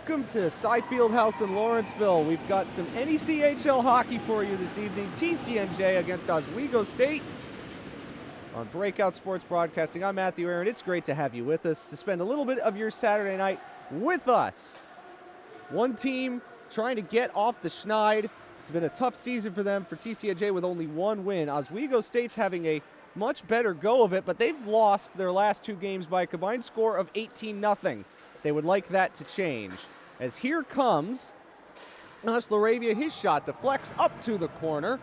Welcome to TSAI Field House in Lawrenceville. We've got some NECHL hockey for you this evening. TCNJ against Oswego State on Breakout Sports Broadcasting. I'm Matthew Aaron. It's great to have you with us to spend a little bit of your Saturday night with us. One team trying to get off the schneid. It's been a tough season for them, for TCNJ, with only one win. Oswego State's having a much better go of it, but they've lost their last two games by a combined score of 18-0. They would like that to change. As here comes Lawrenceville, his shot deflects up to the corner.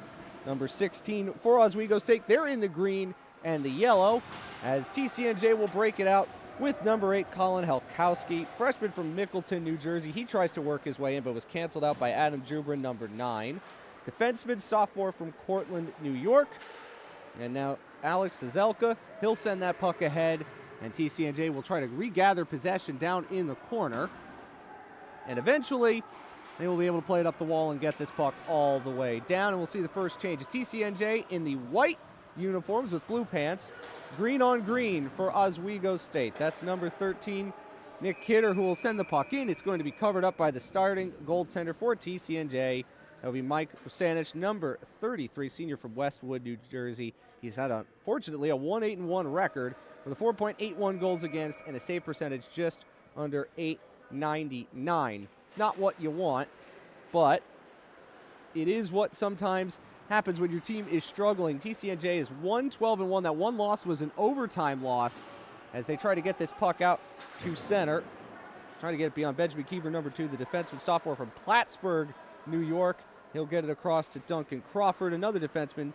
Number 16 for Oswego State. They're in the green and the yellow, as TCNJ will break it out with number 8, Colin Helkowski, freshman from Mickleton, New Jersey. He tries to work his way in, but was canceled out by Adam Jubrin, number 9. Defenseman, sophomore from Cortland, New York. And now Alex Zazelka, he'll send that puck ahead, and TCNJ will try to regather possession down in the corner. And eventually, they will be able to play it up the wall and get this puck all the way down. And we'll see the first change. It's TCNJ in the white uniforms with blue pants. Green on green for Oswego State. That's number 13, Nick Kidder, who will send the puck in. It's going to be covered up by the starting goaltender for TCNJ. That will be Mike Sanich, number 33, senior from Westwood, New Jersey. He's had, unfortunately, a 1-8-1 record with a 4.81 goals against and a save percentage just under .899. It's not what you want, but it is what sometimes happens when your team is struggling. TCNJ is 1-12-1. That one loss was an overtime loss as they try to get this puck out to center. Trying to get it beyond Benjamin Kiever, number 2, the defenseman, sophomore from Plattsburgh, New York. He'll get it across to Duncan Crawford, another defenseman,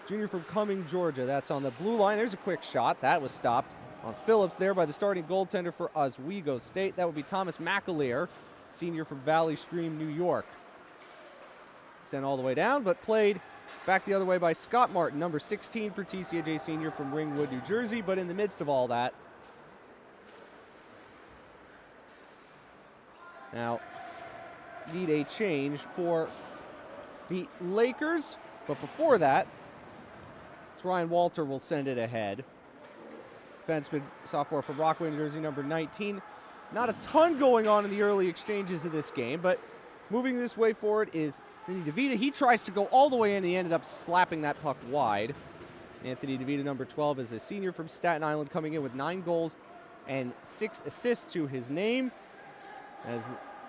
junior from Cumming, Georgia. That's on the blue line. There's a quick shot. That was stopped on Phillips there by the starting goaltender for Oswego State. That would be Thomas McAleer, senior from Valley Stream, New York. Sent all the way down, but played back the other way by Scott Martin, number 16 for TCNJ, senior from Ringwood, New Jersey. But in the midst of all that, now need a change for the Lakers. But before that, Ryan Walter will send it ahead. Defenseman, sophomore from Rockaway, New Jersey, number 19. Not a ton going on in the early exchanges of this game, but moving this way forward is Anthony DeVita. He tries to go all the way in, and he ended up slapping that puck wide. Anthony DeVita, number 12, is a senior from Staten Island, coming in with 9 goals and 6 assists to his name. As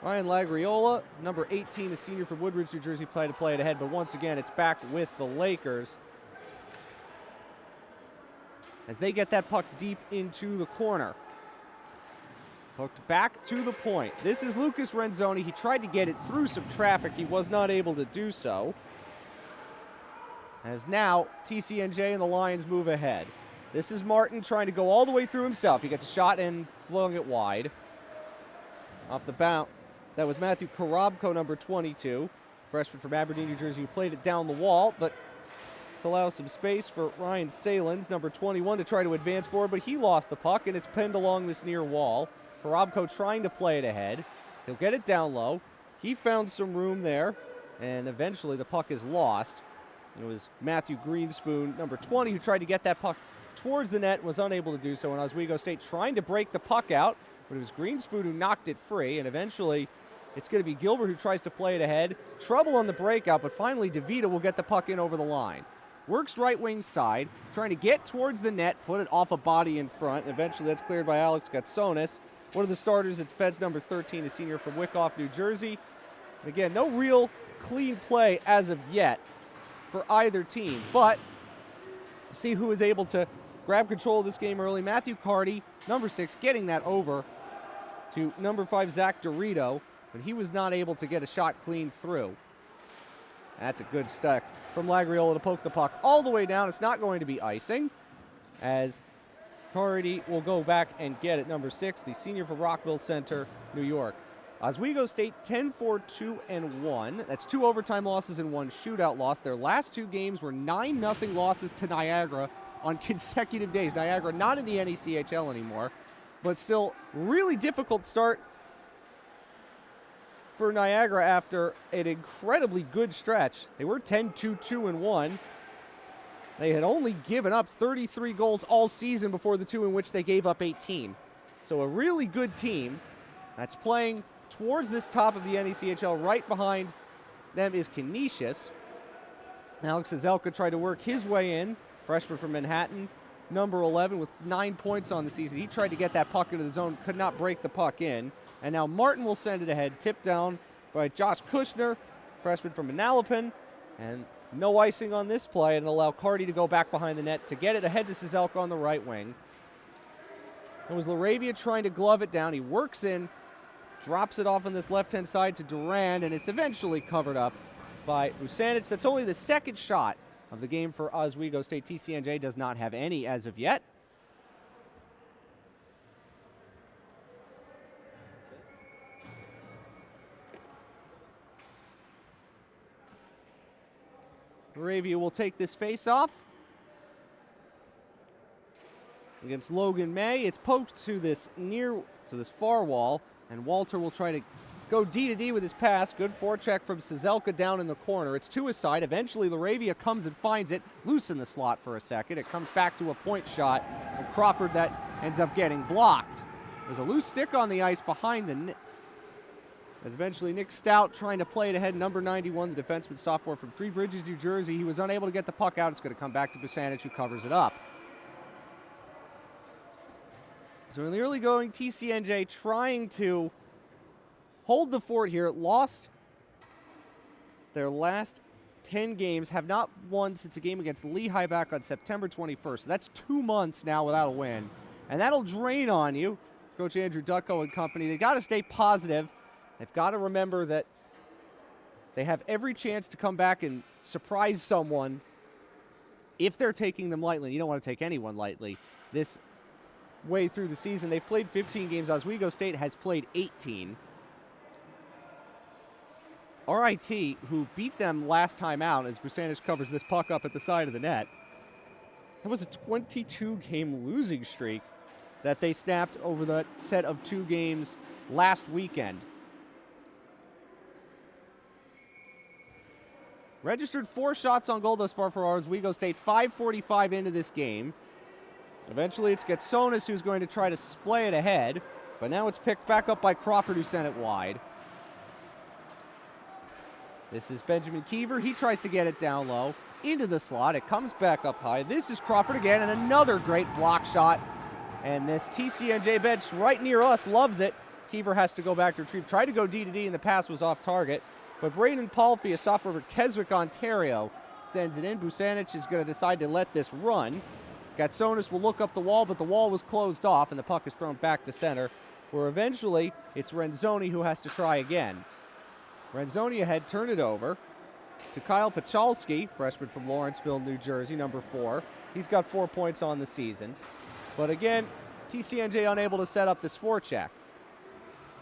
Ryan Lagriola, number 18, a senior from Woodbridge, New Jersey, play it ahead. But once again, it's back with the Lakers as they get that puck deep into the corner. Hooked back to the point. This is Lucas Renzoni. He tried to get it through some traffic. He was not able to do so. As now, TCNJ and the Lions move ahead. This is Martin trying to go all the way through himself. He gets a shot and flung it wide. Off the bounce, that was Matthew Korobko, number 22, freshman from Aberdeen, New Jersey, who played it down the wall, but let's allow some space for Ryan Salins, number 21, to try to advance forward, but he lost the puck, and it's pinned along this near wall. Korobko trying to play it ahead. He'll get it down low. He found some room there, and eventually the puck is lost. It was Matthew Greenspoon, number 20, who tried to get that puck towards the net, was unable to do so, and Oswego State trying to break the puck out, but it was Greenspoon who knocked it free, and eventually it's going to be Gilbert who tries to play it ahead. Trouble on the breakout, but finally DeVita will get the puck in over the line. Works right wing side, trying to get towards the net, put it off a body in front. Eventually that's cleared by Alex Gatsonis, one of the starters at defense, number 13, a senior from Wyckoff, New Jersey. And again, no real clean play as of yet for either team, but see who is able to grab control of this game early. Matthew Carty, number 6, getting that over to number 5, Zach Dorito, but he was not able to get a shot clean through. That's a good stick from Lagriola to poke the puck all the way down. It's not going to be icing, as Carty will go back and get it, number 6, the senior from Rockville Center, New York. Oswego State 10-4-2-1. That's 2 overtime losses and 1 shootout loss. Their last 2 games were 9-0 losses to Niagara on consecutive days. Niagara not in the NECHL anymore, but still really difficult start for Niagara after an incredibly good stretch. They were 10-2-2-1. They had only given up 33 goals all season before the 2 in which they gave up 18. So a really good team that's playing towards this top of the NECHL. Right behind them is Canisius. Alex Hazelka tried to work his way in, freshman from Manhattan, number 11 with 9 points on the season. He tried to get that puck into the zone, could not break the puck in. And now Martin will send it ahead, tipped down by Josh Kushner, freshman from Manalapan. And no icing on this play, and allow Carty to go back behind the net to get it ahead to Cizelka on the right wing. It was Laravia trying to glove it down. He works in, drops it off on this left-hand side to Durand, and it's eventually covered up by Busanic. That's only the second shot of the game for Oswego State. TCNJ does not have any as of yet. Laravia will take this face-off against Logan May. It's poked to this far wall, and Walter will try to go D-to-D with his pass. Good forecheck from Cizelka down in the corner. It's to his side. Eventually, Laravia comes and finds it. Loose in the slot for a second. It comes back to a point shot, and Crawford that ends up getting blocked. There's a loose stick on the ice behind the net. Eventually, Nick Stout trying to play it ahead. Number 91, the defenseman sophomore from Three Bridges, New Jersey. He was unable to get the puck out. It's going to come back to Busanic, who covers it up. So in the early going, TCNJ trying to hold the fort here. Lost their last 10 games, have not won since a game against Lehigh back on September 21st. So that's 2 months now without a win. And that'll drain on you. Coach Andrew Ducko and company, they got to stay positive. They've got to remember that they have every chance to come back and surprise someone if they're taking them lightly. You don't want to take anyone lightly. This way through the season, they've played 15 games. Oswego State has played 18. RIT, who beat them last time out, as Busanic covers this puck up at the side of the net, that was a 22-game losing streak that they snapped over the set of 2 games last weekend. Registered 4 shots on goal thus far for Oswego State, 5:45 into this game. Eventually it's Getsonis who's going to try to splay it ahead, but now it's picked back up by Crawford, who sent it wide. This is Benjamin Keever. He tries to get it down low into the slot. It comes back up high. This is Crawford again, and another great block shot. And this TCNJ bench right near us loves it. Keever has to go back to retrieve. Tried to go D-to-D, and the pass was off target. But Braden Palfy, a sophomore from Keswick, Ontario, sends it in. Busanic is going to decide to let this run. Gatsonis will look up the wall, but the wall was closed off, and the puck is thrown back to center, where eventually it's Renzoni who has to try again. Renzoni ahead, turn it over to Kyle Pachalski, freshman from Lawrenceville, New Jersey, number 4. He's got 4 points on the season. But again, TCNJ unable to set up this forecheck.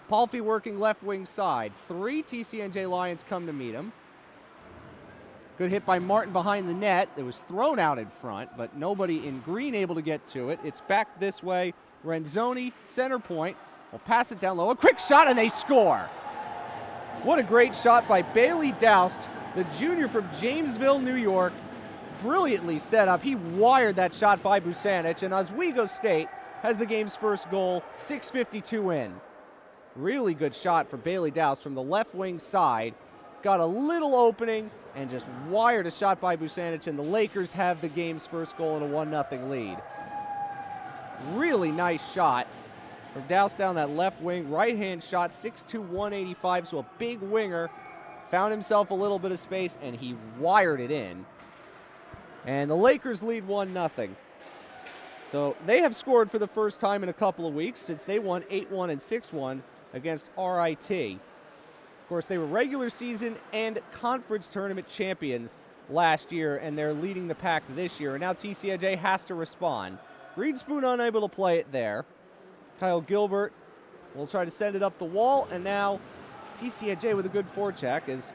Palfy working left wing side. 3 TCNJ Lions come to meet him. Good hit by Martin behind the net. It was thrown out in front, but nobody in green able to get to it. It's back this way. Renzoni, center point, will pass it down low. A quick shot, and they score. What a great shot by Bailey Doust, the junior from Jamesville, New York. Brilliantly set up. He wired that shot by Busanic, and Oswego State has the game's first goal, 6:52 in. Really good shot for Bailey Doust from the left wing side. Got a little opening and just wired a shot by Busanic, and the Lakers have the game's first goal in a 1-0 lead. Really nice shot from Doust down that left wing. Right-hand shot, 6'2", 185, so a big winger. Found himself a little bit of space, and he wired it in. And the Lakers lead 1-0. So they have scored for the first time in a couple of weeks since they won 8-1 and 6-1 against RIT. Of course, they were regular season and conference tournament champions last year, and they're leading the pack this year. And now TCNJ has to respond. Greenspoon unable to play it there. Kyle Gilbert will try to send it up the wall, and now TCNJ with a good forecheck as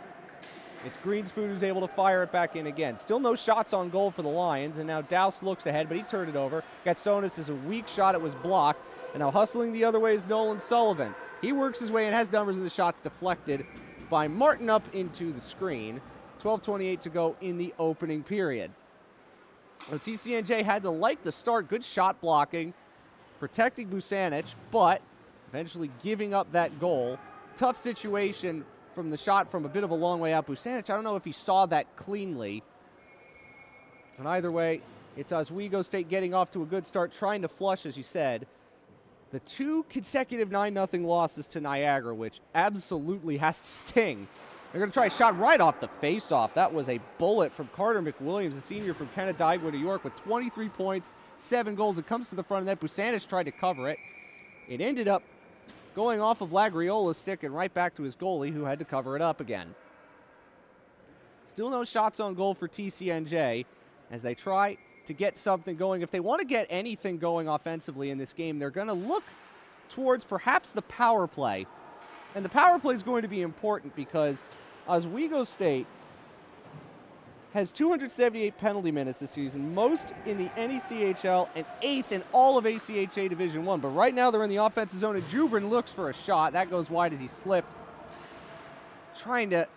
it's Greenspoon who's able to fire it back in again. Still no shots on goal for the Lions, and now Doust looks ahead, but he turned it over. Gatsonis is a weak shot. It was blocked. And now hustling the other way is Nolan Sullivan. He works his way and has numbers of the shots deflected by Martin up into the screen. 12:28 to go in the opening period. Well, TCNJ had to like the start. Good shot blocking, protecting Busanic, but eventually giving up that goal tough situation from the shot from a bit of a long way out. Busanich, I don't know if he saw that cleanly. And either way, it's Oswego State getting off to a good start, trying to flush, as you said, the 2 consecutive 9-0 losses to Niagara, which absolutely has to sting. They're going to try a shot right off the face-off. That was a bullet from Carter McWilliams, a senior from Canandaigua, New York, with 23 points, 7 goals. It comes to the front of net. Busanich tried to cover it. It ended up going off of Lagriola's stick and right back to his goalie, who had to cover it up again. Still no shots on goal for TCNJ as they try to get something going. If they want to get anything going offensively in this game, they're going to look towards perhaps the power play. And the power play is going to be important because Oswego State has 278 penalty minutes this season, most in the NECHL and 8th in all of ACHA Division I. But right now they're in the offensive zone, and Jubrin looks for a shot. That goes wide as he slipped. Trying to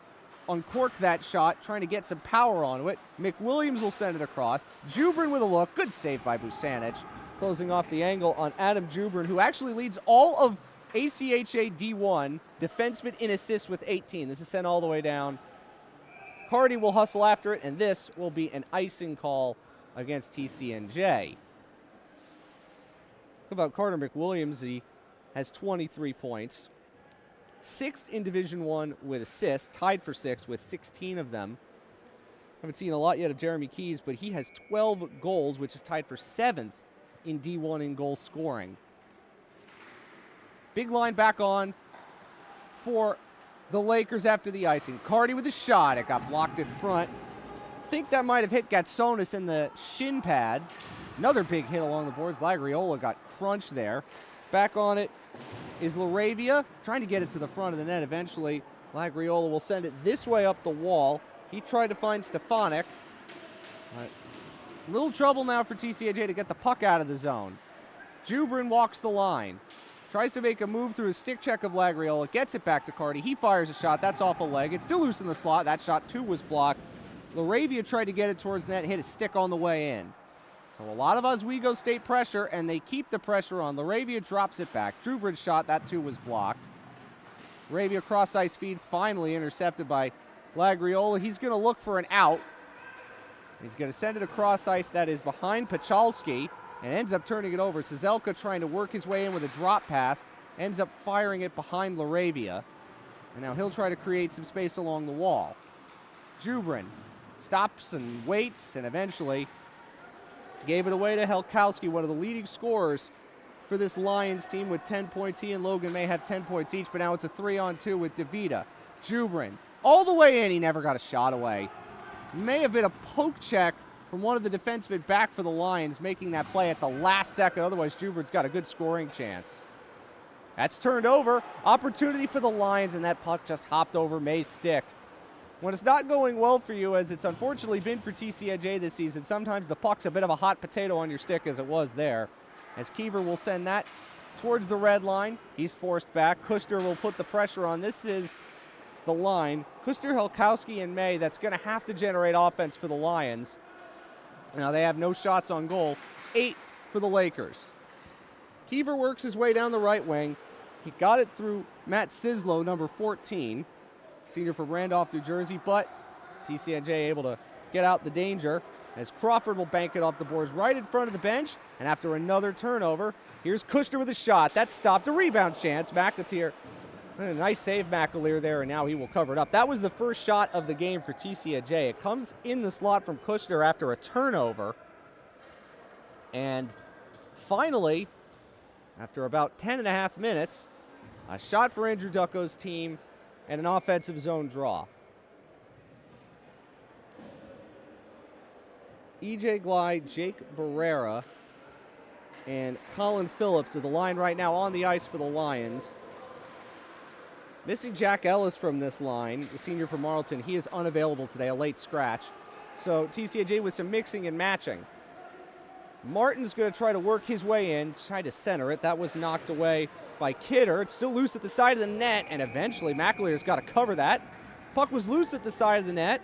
uncork that shot, trying to get some power onto it. McWilliams will send it across. Jubrin with a look. Good save by Busanich. Closing off the angle on Adam Jubrin, who actually leads all of ACHA D1 defensemen in assists with 18. This is sent all the way down. Carty will hustle after it, and this will be an icing call against TCNJ. Talk about Carter McWilliams. He has 23 points. 6th in Division I with assists, tied for 6th with 16 of them. Haven't seen a lot yet of Jeremy Keys, but he has 12 goals, which is tied for 7th in D1 in goal scoring. Big line back on for the Lakers after the icing. Carty with a shot. It got blocked in front. I think that might have hit Gatsonis in the shin pad. Another big hit along the boards. Lagriola got crunched there. Back on it is Laravia, trying to get it to the front of the net eventually. Lagriola will send it this way up the wall. He tried to find Stefanik. Little trouble now for TCNJ to get the puck out of the zone. Jubrin walks the line. Tries to make a move through a stick check of Lagriola. Gets it back to Carty. He fires a shot. That's off a leg. It's still loose in the slot. That shot, too, was blocked. Laravia tried to get it towards net, hit a stick on the way in. So a lot of Oswego State pressure, and they keep the pressure on. Laravia drops it back. Drubrid's shot, that, too, was blocked. Laravia cross-ice feed finally intercepted by Lagriola. He's going to look for an out. He's going to send it across ice. That is behind Pachalski. And ends up turning it over. Cizelka trying to work his way in with a drop pass. Ends up firing it behind Laravia. And now he'll try to create some space along the wall. Jubrin stops and waits and eventually gave it away to Helkowski, one of the leading scorers for this Lions team with 10 points. He and Logan may have 10 points each, but now it's a 3-on-2 with DeVita. Jubrin all the way in. He never got a shot away. May have been a poke check from one of the defensemen back for the Lions, making that play at the last second. Otherwise, Jubrin's got a good scoring chance. That's turned over. Opportunity for the Lions, and that puck just hopped over May's stick. When it's not going well for you, as it's unfortunately been for TCNJ this season, sometimes the puck's a bit of a hot potato on your stick, as it was there. As Kiever will send that towards the red line. He's forced back. Kushner will put the pressure on. This is the line. Kushner, Helkowski, and May. That's going to have to generate offense for the Lions. Now they have no shots on goal. 8 for the Lakers. Kiever works his way down the right wing. He got it through Matt Sislow, number 14, senior from Randolph, New Jersey, but TCNJ able to get out the danger as Crawford will bank it off the boards right in front of the bench. And after another turnover, here's Kushner with a shot. That stopped a rebound chance. McAteer, a nice save, McAleer there, and now he will cover it up. That was the first shot of the game for TCNJ. It comes in the slot from Kushner after a turnover. And finally, after about 10.5 minutes, a shot for Andrew Ducko's team and an offensive zone draw. EJ Glide, Jake Barrera, and Colin Phillips are the line right now on the ice for the Lions. Missing Jack Ellis from this line, the senior from Marlton. He is unavailable today, a late scratch. So TCNJ with some mixing and matching. Martin's going to try to work his way in, try to center it. That was knocked away by Kidder. It's still loose at the side of the net, and eventually McAleer's got to cover that. Puck was loose at the side of the net.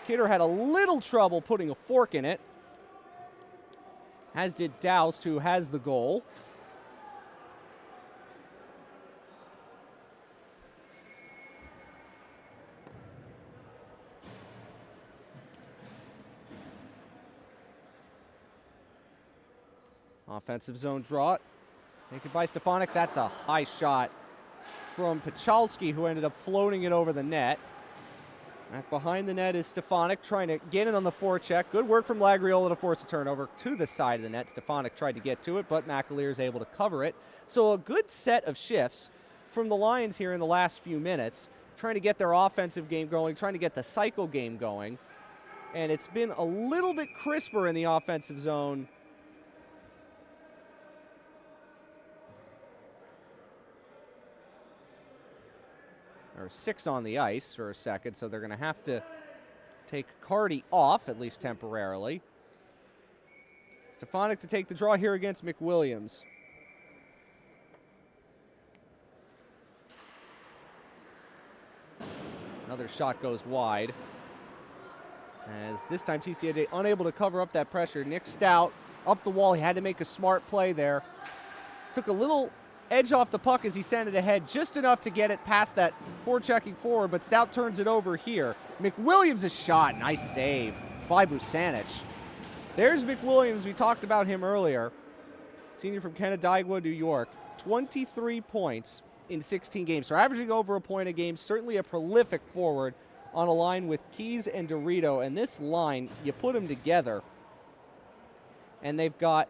Kidder had a little trouble putting a fork in it, as did Doust, who has the goal. Offensive zone draw. Taken by Stefanik. That's a high shot from Pachalski, who ended up floating it over the net. Back behind the net is Stefanik trying to get it on the forecheck. Good work from Lagriola to force a turnover to the side of the net. Stefanik tried to get to it, but McAleer is able to cover it. So a good set of shifts from the Lions here in the last few minutes, trying to get their offensive game going, trying to get the cycle game going. And it's been a little bit crisper in the offensive zone. There are 6 on the ice for a second, so they're going to have to take Carty off, at least temporarily. Stefanik to take the draw here against McWilliams. Another shot goes wide. As this time TCNJ unable to cover up that pressure. Nick Stout up the wall. He had to make a smart play there. Took a little edge off the puck as he sent it ahead, just enough to get it past that forechecking forward, but Stout turns it over here. McWilliams' a shot. Nice save by Busanic. There's McWilliams. We talked about him earlier. Senior from Canandaigua, New York. 23 points in 16 games. So averaging over a point a game. Certainly a prolific forward on a line with Keys and Dorito. And this line, you put them together, and they've got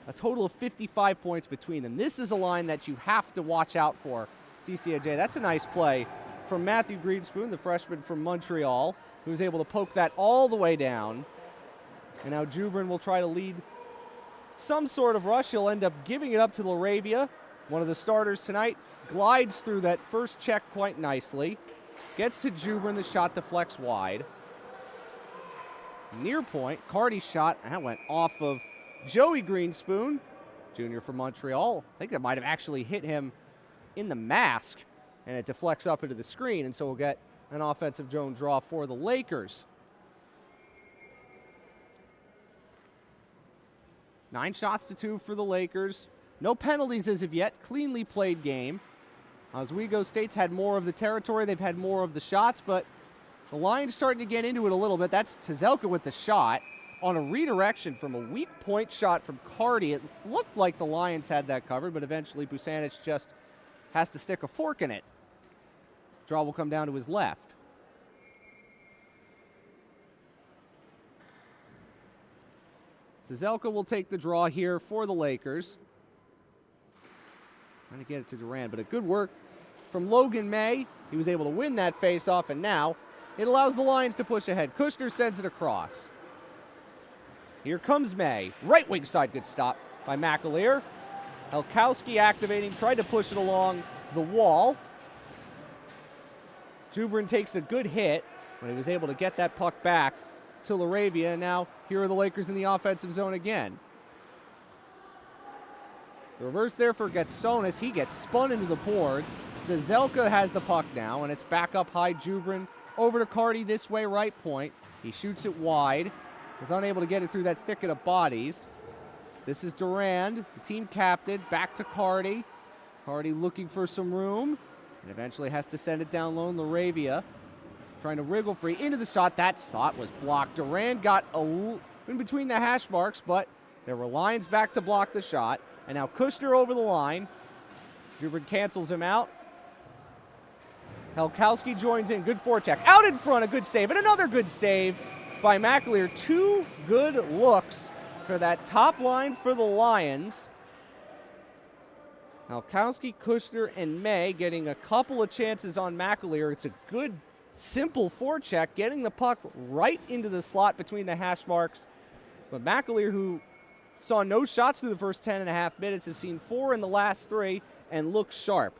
a total of 55 points between them. This is a line that you have to watch out for, TCNJ. That's a nice play from Matthew Greenspoon, the freshman from Montreal, who was able to poke that all the way down. And now Jubrin will try to lead some sort of rush. He'll end up giving it up to Laravia, one of the starters tonight. Glides through that first check quite nicely. Gets to Jubrin, the shot deflects wide. Near point, Carty's shot, that went off of Joey Greenspoon, junior from Montreal. I think that might have actually hit him in the mask, and it deflects up into the screen, and so we'll get an offensive zone draw for the Lakers. 9 shots to 2 for the Lakers. No penalties as of yet. Cleanly played game. Oswego State's had more of the territory. They've had more of the shots, but the Lions starting to get into it a little bit. That's Tzelka with the shot on a redirection from a weak point shot from Carty. It looked like the Lions had that covered, but eventually Busanic just has to stick a fork in it. Draw will come down to his left. Tzelka will take the draw here for the Lakers. Trying to get it to Durand, but a good work from Logan May. He was able to win that faceoff, and now it allows the Lions to push ahead. Kushner sends it across. Here comes May. Right wing side, good stop by McAleer. Helkowski activating, tried to push it along the wall. Jubrin takes a good hit, but he was able to get that puck back to Laravia, and now here are the Lakers in the offensive zone again. The reverse there for Getsonis. He gets spun into the boards. Tzelka has the puck now, and it's back up high. Jubrin over to Carty this way, right point. He shoots it wide. Was unable to get it through that thicket of bodies. This is Durand, the team captain, back to Carty. Carty looking for some room, and eventually has to send it down low. Laravia trying to wriggle free into the shot. That shot was blocked. Durand got in between the hash marks, but there were Lions back to block the shot. And now Kushner over the line. Jubrin cancels him out. Helkowski joins in. Good forecheck. Out in front, a good save. And another good save by McAleer. 2 good looks for that top line for the Lions. Helkowski, Kushner, and May getting a couple of chances on McAleer. It's a good, simple forecheck, getting the puck right into the slot between the hash marks. But McAleer, who saw no shots through the first 10.5 minutes, has seen 4 in the last 3 and looks sharp.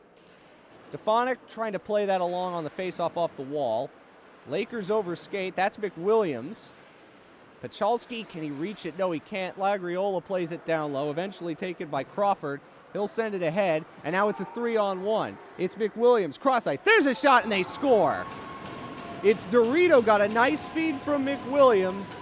Stefanik trying to play that along on the faceoff off the wall. Lakers over skate. That's McWilliams. Pachalski, can he reach it? No, he can't. Lagriola plays it down low, eventually taken by Crawford. He'll send it ahead, and now it's a 3-on-1. It's McWilliams, cross ice. There's a shot, and they score. It's Dorito, got a nice feed from McWilliams.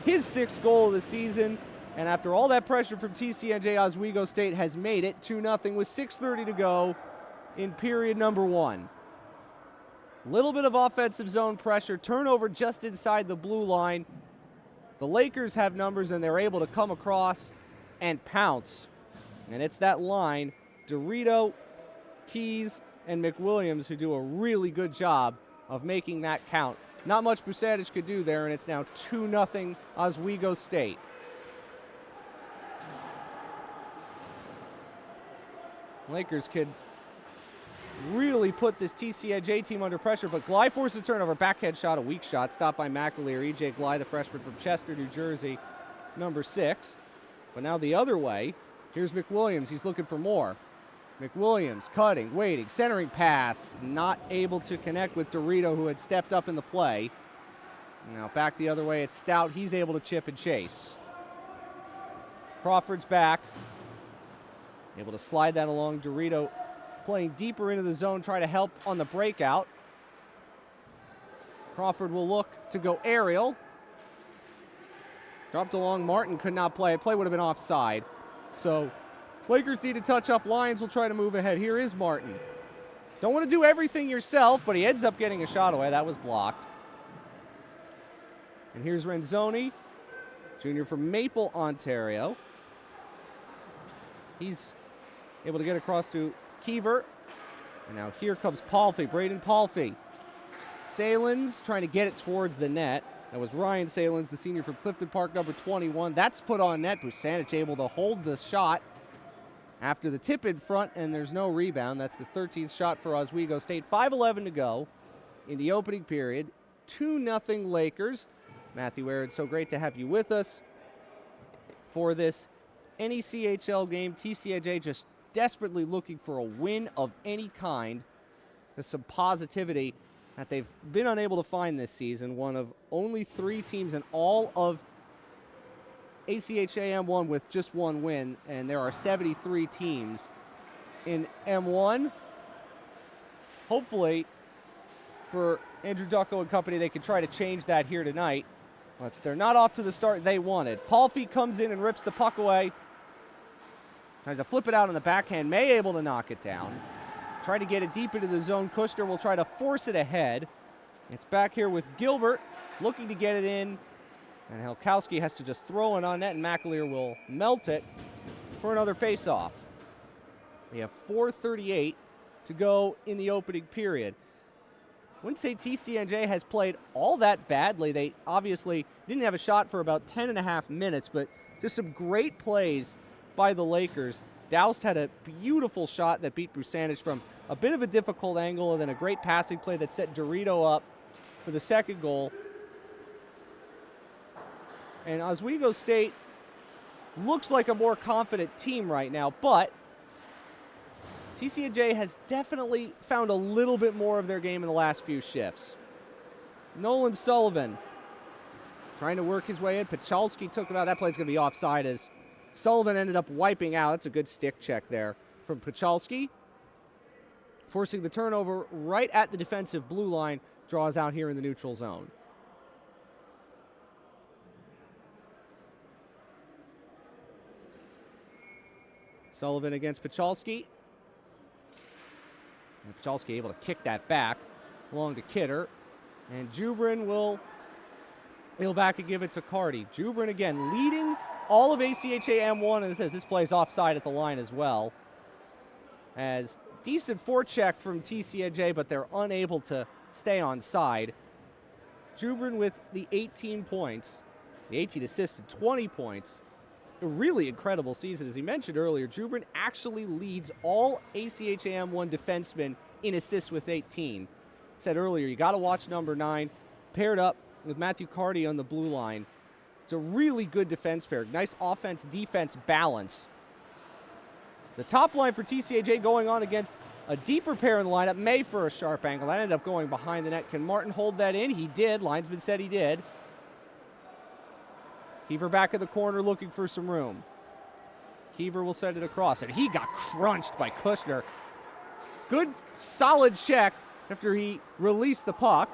His 6th goal of the season. And after all that pressure from TCNJ, Oswego State has made it 2-0 with 6:30 to go in period number 1. Little bit of offensive zone pressure, turnover just inside the blue line. The Lakers have numbers, and they're able to come across and pounce. And it's that line, Dorito, Keys, and McWilliams, who do a really good job of making that count. Not much Busanich could do there, and it's now 2-0 Oswego State. Lakers could really put this TCNJ team under pressure, but Glide forces a turnover. Backhand shot, a weak shot, stopped by McAleer. E.J. Glide, the freshman from Chester, New Jersey, number 6. But now the other way, here's McWilliams. He's looking for more. McWilliams cutting, waiting, centering pass, not able to connect with Dorito, who had stepped up in the play. Now back the other way, it's Stout. He's able to chip and chase. Crawford's back. Able to slide that along. Dorito playing deeper into the zone, try to help on the breakout. Crawford will look to go aerial. Dropped along. Martin could not play. Play would have been offside. So Lakers need to touch up. Lions will try to move ahead. Here is Martin. Don't want to do everything yourself, but he ends up getting a shot away. That was blocked. And here's Renzoni, junior from Maple, Ontario. He's able to get across to Keever. And now here comes Palfy, Braden Palfy. Salins trying to get it towards the net. That was Ryan Salins, the senior from Clifton Park, number 21. That's put on net. Busanich able to hold the shot after the tip in front, and there's no rebound. That's the 13th shot for Oswego State. 5:11 to go in the opening period. 2-0 Lakers. Matthew Aaron, so great to have you with us for this NECHL game. TCNJ just desperately looking for a win of any kind. There's some positivity that they've been unable to find this season. One of only 3 teams in all of ACHA M1 with just 1 win, and there are 73 teams in M1. Hopefully, for Andrew Ducko and company, they can try to change that here tonight, but they're not off to the start they wanted. Palfy comes in and rips the puck away. Tries to flip it out on the backhand. May able to knock it down. Try to get it deep into the zone. Kushner will try to force it ahead. It's back here with Gilbert looking to get it in. And Helkowski has to just throw it on net, and McAleer will melt it for another face-off. We have 4:38 to go in the opening period. I wouldn't say TCNJ has played all that badly. They obviously didn't have a shot for about 10.5 minutes, but just some great plays by the Lakers. Doust had a beautiful shot that beat Busanich from a bit of a difficult angle, and then a great passing play that set Dorito up for the second goal. And Oswego State looks like a more confident team right now, but TCNJ has definitely found a little bit more of their game in the last few shifts. It's Nolan Sullivan trying to work his way in. Pachalski took him out. That play's going to be offside as Sullivan ended up wiping out. That's a good stick check there from Pachalski. Forcing the turnover right at the defensive blue line. Draws out here in the neutral zone. Sullivan against Pachalski. And Pachalski able to kick that back along to Kidder. And Jubrin will reel back and give it to Carty. Jubrin again leading all of ACHA M1, and it says this plays offside at the line as well. As decent forecheck from TCNJ, but they're unable to stay on side. Jubrin with the 18 points, the 18 assists and 20 points. A really incredible season. As he mentioned earlier, Jubrin actually leads all ACHA M1 defensemen in assists with 18. Said earlier, you got to watch number 9 paired up with Matthew Carty on the blue line. It's a really good defense pair. Nice offense-defense balance. The top line for TCNJ going on against a deeper pair in the lineup. May for a sharp angle. That ended up going behind the net. Can Martin hold that in? He did. Linesman said he did. Keever back in the corner looking for some room. Keever will send it across, and he got crunched by Kushner. Good, solid check after he released the puck.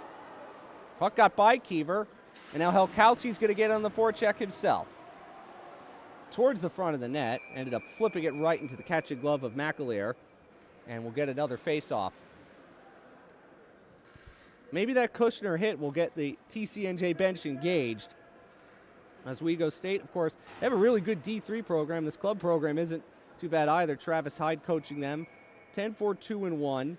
Puck got by Keever, and now Helkowski's going to get on the forecheck himself. Towards the front of the net, ended up flipping it right into the catching glove of McAleer, and we'll get another face-off. Maybe that Kushner hit will get the TCNJ bench engaged. Oswego State, of course, they have a really good D3 program. This club program isn't too bad either. Travis Hyde coaching them. 10-4-2-1.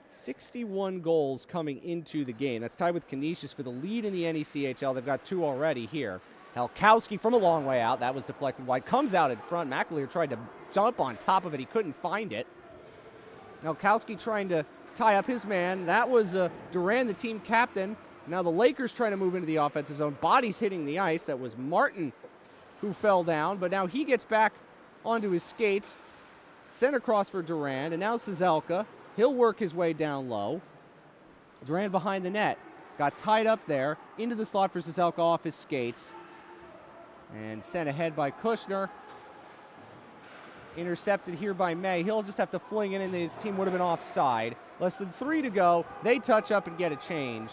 61 goals coming into the game. That's tied with Canisius for the lead in the NECHL. They've got 2 already here. Helkowski from a long way out. That was deflected wide. Comes out in front. McAleer tried to jump on top of it. He couldn't find it. Helkowski trying to tie up his man. That was Duran, the team captain. Now the Lakers trying to move into the offensive zone. Bodies hitting the ice. That was Martin who fell down, but now he gets back onto his skates. Sent across for Duran, and now Cizelka. He'll work his way down low. Duran behind the net. Got tied up there. Into the slot for Cizelka off his skates. And sent ahead by Kushner. Intercepted here by May. He'll just have to fling it in. His team would have been offside. Less than 3 to go. They touch up and get a change.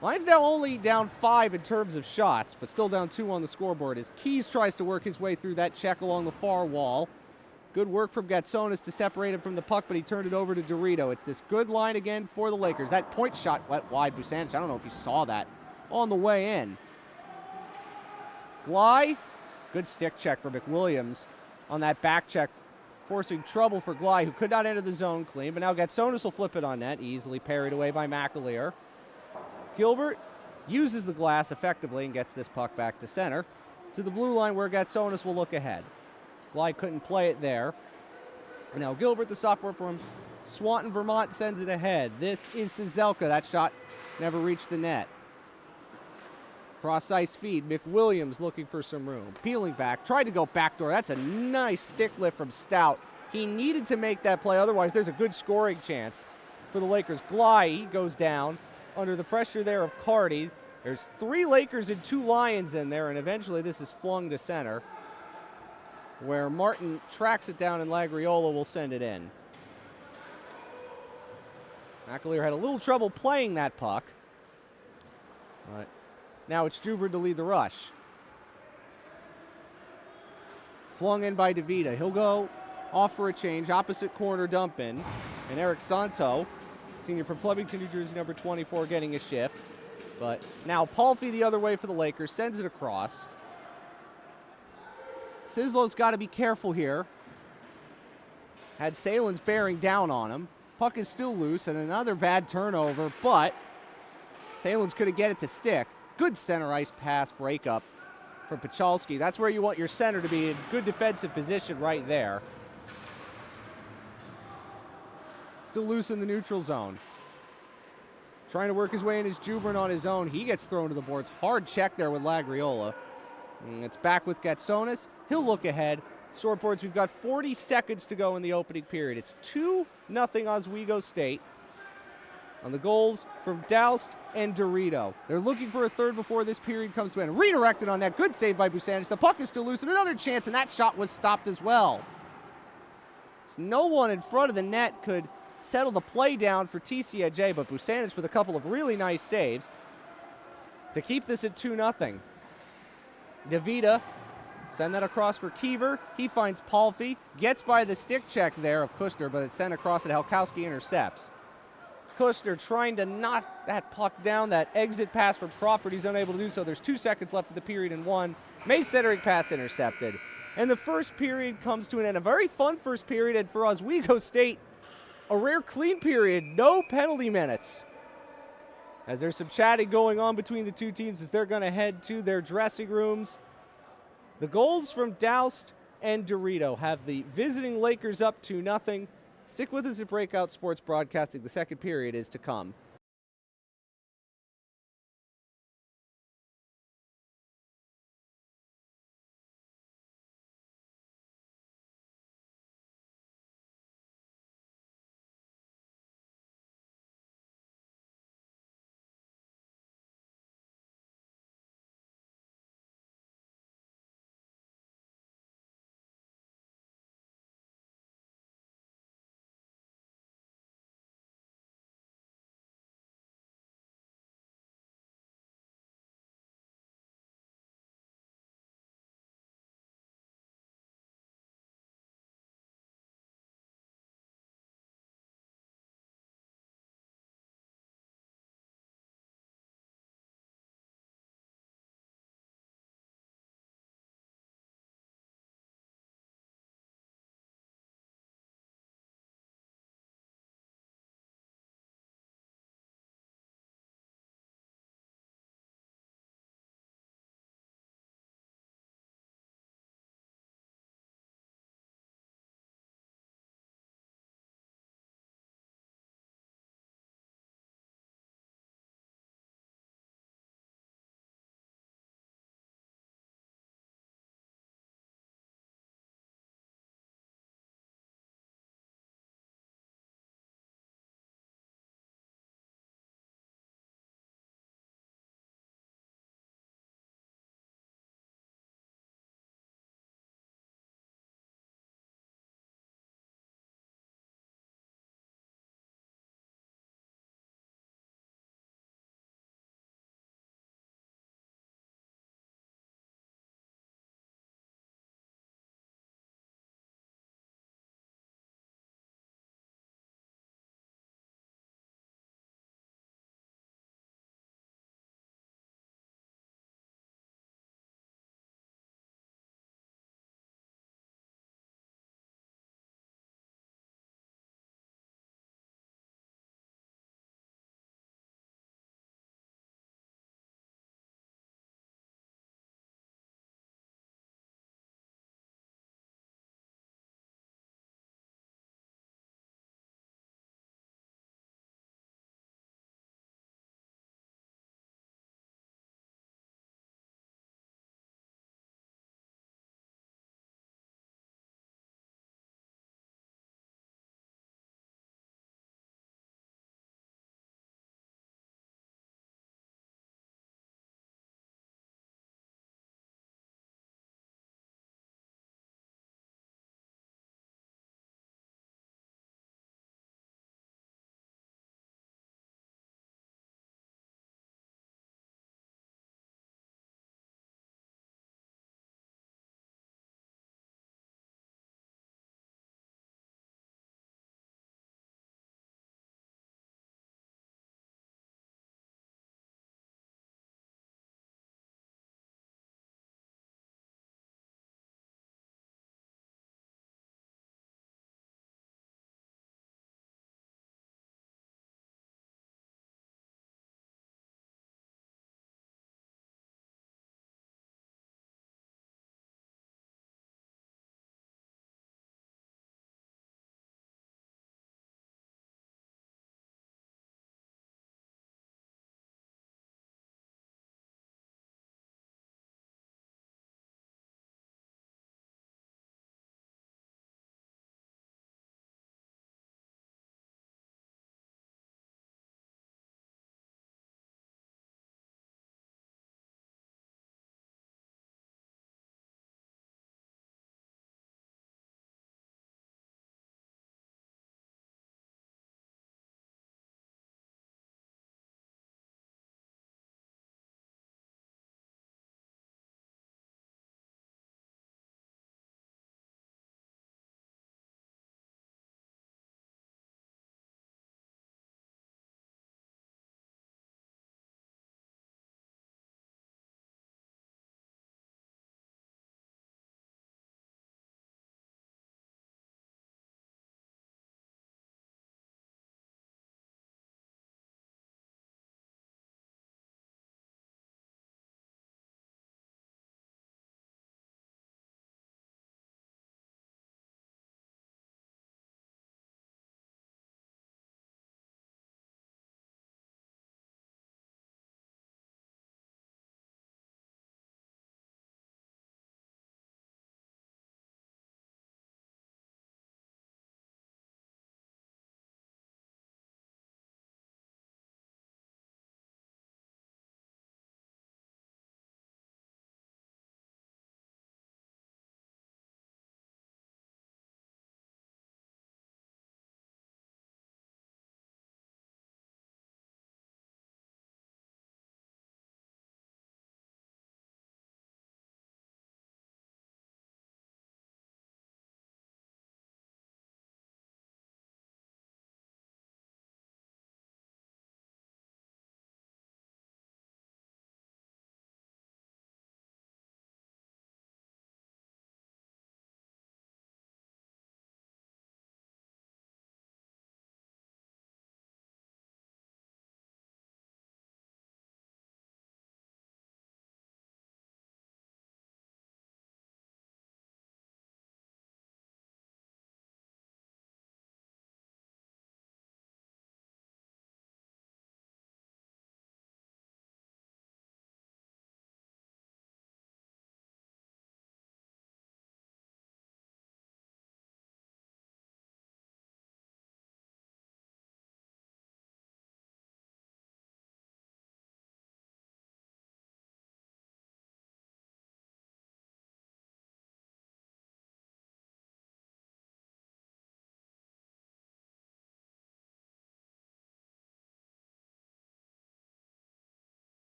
Lions now only down 5 in terms of shots, but still down 2 on the scoreboard as Keys tries to work his way through that check along the far wall. Good work from Gatsonis to separate him from the puck, but he turned it over to Dorito. It's this good line again for the Lakers. That point shot went wide. Busanich, I don't know if you saw that on the way in. Gley, good stick check for McWilliams on that back check, forcing trouble for Gley, who could not enter the zone clean, but now Gatsonis will flip it on net, easily parried away by McAleer. Gilbert uses the glass effectively and gets this puck back to center, to the blue line where Gatsonis will look ahead. Gley couldn't play it there. And now Gilbert, the sophomore from Swanton, Vermont, sends it ahead. This is Cizelka. That shot never reached the net. Cross-ice feed. McWilliams looking for some room. Peeling back. Tried to go backdoor. That's a nice stick lift from Stout. He needed to make that play. Otherwise, there's a good scoring chance for the Lakers. Gley goes down under the pressure there of Carty. There's 3 Lakers and 2 Lions in there, and eventually this is flung to center, where Martin tracks it down and Lagriola will send it in. McAleer had a little trouble playing that puck. But now it's Jubert to lead the rush. Flung in by DeVita. He'll go off for a change. Opposite corner dump in. And Eric Santo, senior from Flemington, New Jersey, number 24, getting a shift. But now Palfy the other way for the Lakers. Sends it across. Sislow's got to be careful here. Had Salins bearing down on him. Puck is still loose, and another bad turnover, but Salins couldn't get it to stick. Good center ice pass breakup from Pachalski. That's where you want your center to be, in good defensive position right there. Still loose in the neutral zone. Trying to work his way in is Jubern on his own. He gets thrown to the boards. Hard check there with Lagriola. And it's back with Gatsonis. He'll look ahead. Scoreboards, we've got 40 seconds to go in the opening period. It's 2-0 Oswego State on the goals from Doust and Dorito. They're looking for a third before this period comes to an end. Redirected on that. Good save by Busanich. The puck is still loose, and another chance, and that shot was stopped as well. So no one in front of the net could settle the play down for TCNJ, but Busanich with a couple of really nice saves to keep this at 2-0. DeVita, send that across for Kiever. He finds Palfy, gets by the stick check there of Kushner, but it's sent across and Helkowski intercepts. Kushner trying to knock that puck down, that exit pass from Crawford. He's unable to do so. There's 2 seconds left of the period and 1. May centering pass intercepted. And the first period comes to an end. A very fun first period, and for Oswego State, a rare clean period, no penalty minutes. As there's some chatting going on between the two teams as they're going to head to their dressing rooms. The goals from Doust and Dorito have the visiting Lakers up 2-0. Stick with us at Breakout Sports Broadcasting. The second period is to come.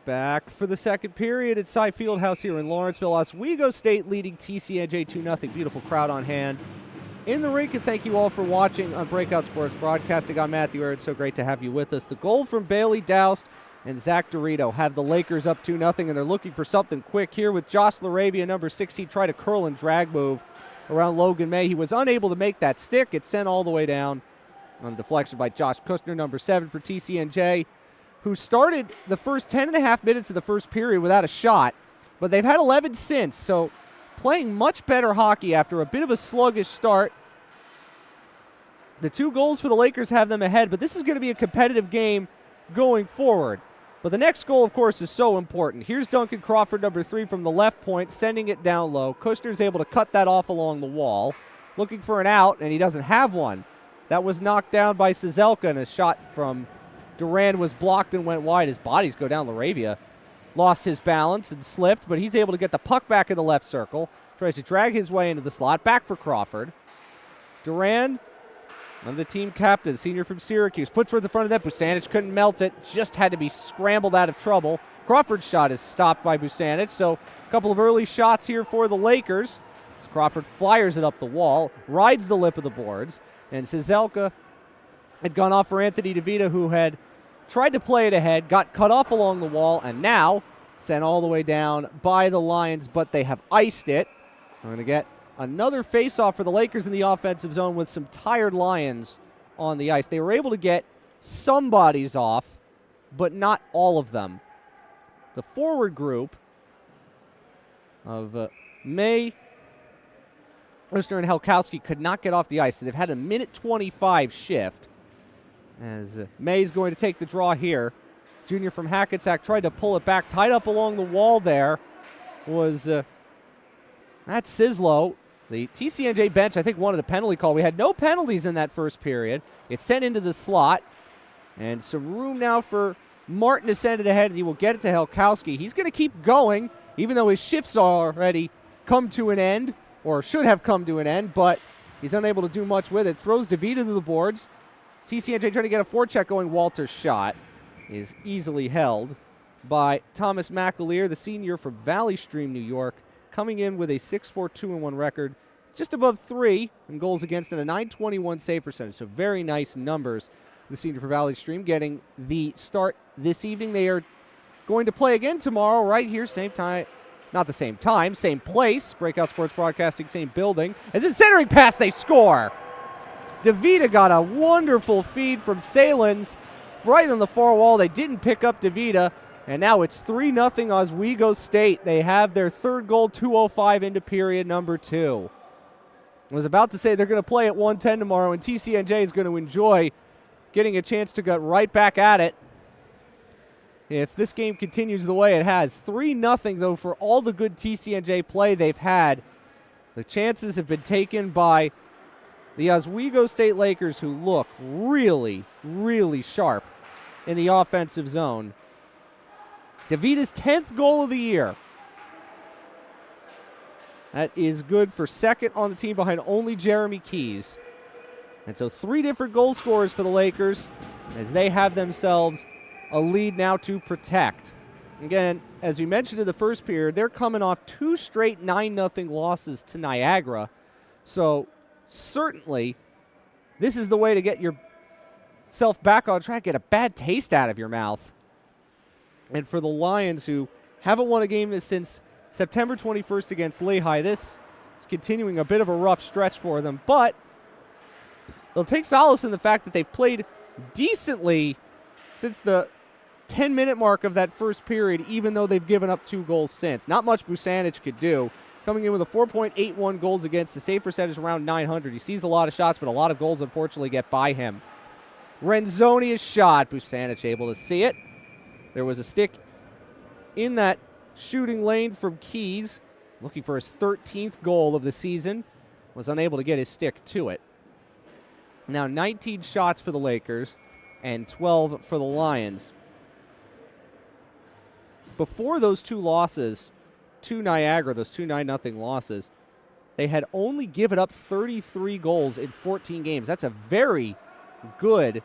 Back for the second period at TSAI Field House here in Lawrenceville. Oswego State leading TCNJ 2-0. Beautiful crowd on hand in the rink, and thank you all for watching on Breakout Sports Broadcasting. I'm Matthew Aaron. So great to have you with us. The goal from Bailey Doust and Zach Dorito have the Lakers up 2-0, and they're looking for something quick here with Josh Laravia, number 16, try to curl and drag move around Logan May. He was unable to make that stick. It's sent all the way down on deflection by Josh Kushner, number 7 for TCNJ, who started the first 10.5 minutes of the first period without a shot, but they've had 11 since, so playing much better hockey after a bit of a sluggish start. The 2 goals for the Lakers have them ahead, but this is going to be a competitive game going forward. But the next goal, of course, is so important. Here's Duncan Crawford, number 3, from the left point, sending it down low. Kushner's able to cut that off along the wall, looking for an out, and he doesn't have one. That was knocked down by Cizelka, and a shot from Duran was blocked and went wide. His bodies go down. Laravia lost his balance and slipped, but he's able to get the puck back in the left circle. Tries to drag his way into the slot. Back for Crawford. Duran, one of the team captains, senior from Syracuse, puts towards the front of that. Busanich couldn't melt it. Just had to be scrambled out of trouble. Crawford's shot is stopped by Busanich, so a couple of early shots here for the Lakers. As Crawford flyers it up the wall, rides the lip of the boards, and Cizelka had gone off for Anthony DeVita, who had tried to play it ahead, got cut off along the wall, and now sent all the way down by the Lions, but they have iced it. We're going to get another face-off for the Lakers in the offensive zone with some tired Lions on the ice. They were able to get some bodies off, but not all of them. The forward group of May, Kushner, and Helkowski could not get off the ice, so they've had a minute 25 shift. As May's going to take the draw here. Junior from Hackensack tried to pull it back. Tied up along the wall there was that's Sislo. The TCNJ bench, I think, wanted a penalty call. We had no penalties in that first period. It's sent into the slot. And some room now for Martin to send it ahead, and he will get it to Helkowski. He's going to keep going, even though his shifts already come to an end, or should have come to an end, but he's unable to do much with it. Throws DeVita to the boards. TCNJ trying to get a forecheck going. Walter's shot is easily held by Thomas McAleer, the senior from Valley Stream, New York, coming in with a 6-4, 2-1 record, just above 3 in goals against and a .921 save percentage. So very nice numbers. The senior for Valley Stream getting the start this evening. They are going to play again tomorrow right here, same time. Not the same time, same place. Breakout Sports Broadcasting, same building. As a centering pass, they score. DeVita got a wonderful feed from Salins right on the far wall. They didn't pick up DeVita, and now it's 3-0 Oswego State. They have their third goal, 2:05 into period number 2. I was about to say they're going to play at 1:10 tomorrow, and TCNJ is going to enjoy getting a chance to get right back at it if this game continues the way it has. 3-0, though, for all the good TCNJ play they've had. The chances have been taken by the Oswego State Lakers, who look really, really sharp in the offensive zone. DeVita's 10th goal of the year. That is good for second on the team behind only Jeremy Keys. And so 3 different goal scorers for the Lakers as they have themselves a lead now to protect. Again, as we mentioned in the first period, they're coming off 2 straight 9-0 losses to Niagara. So certainly, this is the way to get yourself back on track, get a bad taste out of your mouth. And for the Lions, who haven't won a game since September 21st against Lehigh, this is continuing a bit of a rough stretch for them. But they'll take solace in the fact that they've played decently since the 10-minute mark of that first period, even though they've given up 2 goals since. Not much Busanich could do. Coming in with a 4.81 goals against, the save percentage around .900. He sees a lot of shots, but a lot of goals unfortunately get by him. Renzoni's shot. Busanich able to see it. There was a stick in that shooting lane from Keys, looking for his 13th goal of the season. Was unable to get his stick to it. Now 19 shots for the Lakers and 12 for the Lions. Before those 2 losses to Niagara, those 2 9-0 losses, they had only given up 33 goals in 14 games. That's a very good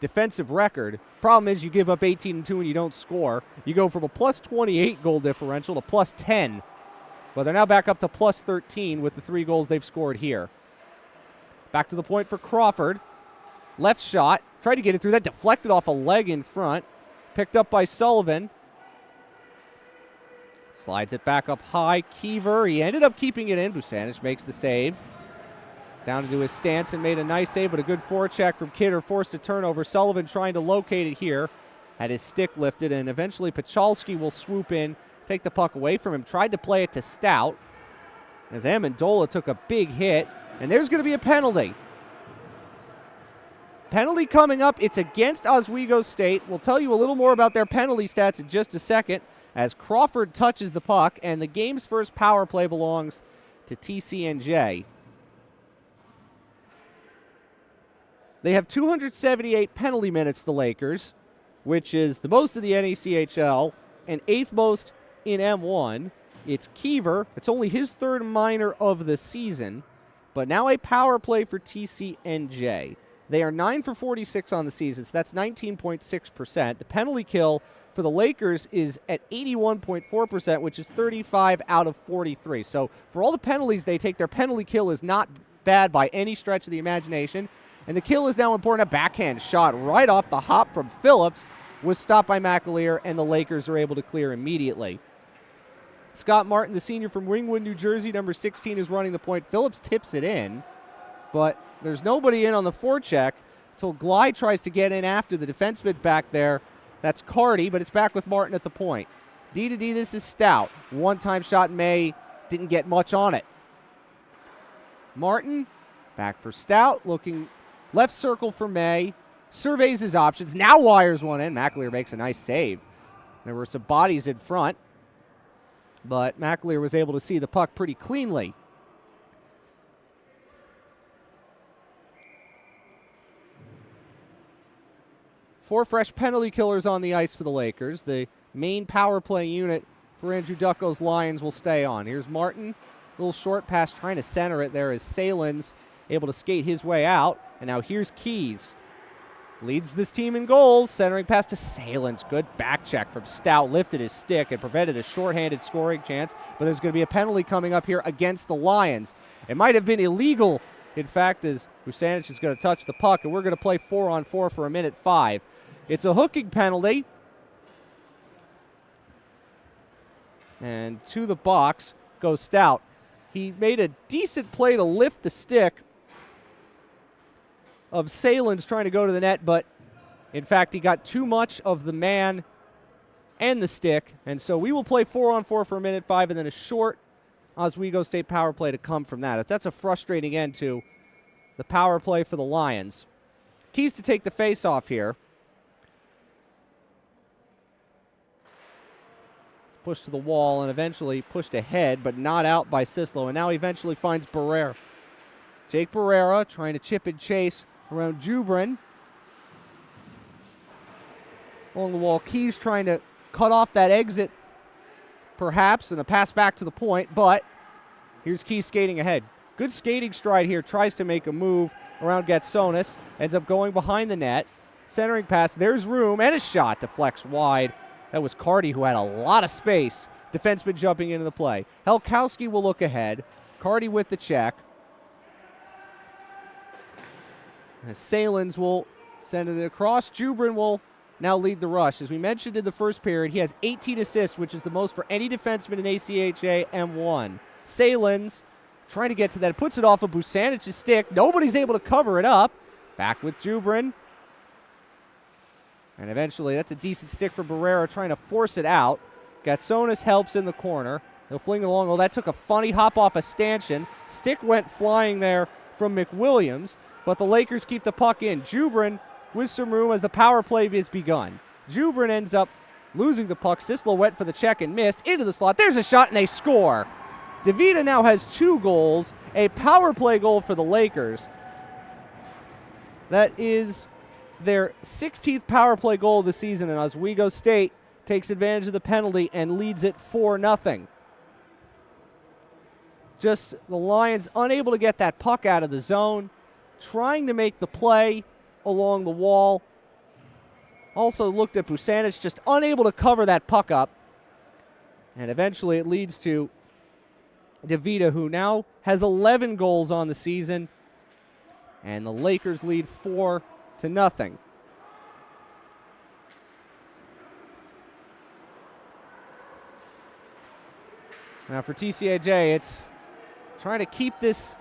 defensive record. Problem is you give up 18-2 and you don't score. You go from a plus 28 goal differential to plus 10. But they're now back up to plus 13 with the 3 goals they've scored here. Back to the point for Crawford. Left shot. Tried to get it through. That deflected off a leg in front. Picked up by Sullivan. Slides it back up high. Kiever. He ended up keeping it in. Busanic makes the save. Down into his stance and made a nice save, but a good forecheck from Kidder forced a turnover. Sullivan trying to locate it here. Had his stick lifted, and eventually Pachalski will swoop in, take the puck away from him. Tried to play it to Stout as Amendola took a big hit, and there's going to be a penalty. Penalty coming up. It's against Oswego State. We'll tell you a little more about their penalty stats in just a second as Crawford touches the puck, and the game's first power play belongs to TCNJ. They have 278 penalty minutes, the Lakers, which is the most of the NECHL and 8th most in M1. It's Kiever. It's only his 3rd minor of the season, but now a power play for TCNJ. They are 9 for 46 on the season, so that's 19.6%. The penalty kill for the Lakers is at 81.4%, which is 35 out of 43. So for all the penalties they take, their penalty kill is not bad by any stretch of the imagination. And the kill is now important. A backhand shot right off the hop from Phillips was stopped by McAleer, and the Lakers are able to clear immediately. Scott Martin, the senior from Ringwood, New Jersey, number 16, is running the point. Phillips tips it in, but there's nobody in on the forecheck until Glide tries to get in after the defenseman back there. That's Carty, but it's back with Martin at the point. D to D, this is Stout. One-time shot, May didn't get much on it. Martin, back for Stout, looking left circle for May, surveys his options, now wires one in. McAleer makes a nice save. There were some bodies in front, but McAleer was able to see the puck pretty cleanly. Four fresh penalty killers on the ice for the Lakers. The main power play unit for Andrew Ducko's Lions will stay on. Here's Martin, little short pass trying to center it there as Salins able to skate his way out. And now here's Keys. Leads this team in goals. Centering pass to Salins. Good back check from Stout. Lifted his stick and prevented a shorthanded scoring chance. But there's going to be a penalty coming up here against the Lions. It might have been illegal, in fact, as Busanic is going to touch the puck. And we're going to play 4-on-4 for a minute 5. It's a hooking penalty. And to the box goes Stout. He made a decent play to lift the stick of Salins trying to go to the net, but in fact he got too much of the man and the stick, and so we will play 4-on-4 for a minute 5 and then a short Oswego State power play to come from that. That's a frustrating end to the power play for the Lions. Keys to take the face-off here. Pushed to the wall and eventually pushed ahead, but not out by Sislo, and now he eventually finds Barrera. Jake Barrera trying to chip and chase around Jubrin. Along the wall, Keys trying to cut off that exit, perhaps, and a pass back to the point, but here's Keys skating ahead. Good skating stride here, tries to make a move around Gatsonis, ends up going behind the net. Centering pass, there's room, and a shot deflects wide. That was Carty, who had a lot of space. Defenseman jumping into the play. Helkowski will look ahead. Carty with the check. Salins will send it across. Jubrin will now lead the rush. As we mentioned in the first period, he has 18 assists, which is the most for any defenseman in ACHA M1. Salins trying to get to that. Puts it off of Busanic's stick. Nobody's able to cover it up. Back with Jubrin. And eventually, that's a decent stick for Barrera trying to force it out. Gatsonis helps in the corner. They'll fling it along. Oh, that took a funny hop off a stanchion. Stick went flying there from McWilliams. But the Lakers keep the puck in. Jubrin with some room as the power play is begun. Jubrin ends up losing the puck. Sislo went for the check and missed. Into the slot. There's a shot, and they score. DeVita now has 2 goals. A power play goal for the Lakers. That is their 16th power play goal of the season, and Oswego State takes advantage of the penalty and leads it 4-0. Just the Lions unable to get that puck out of the zone, trying to make the play along the wall, also looked at Busanic, just unable to cover that puck up. And eventually it leads to DeVita, who now has 11 goals on the season. And the Lakers lead 4-0. Now for TCNJ, it's trying to keep this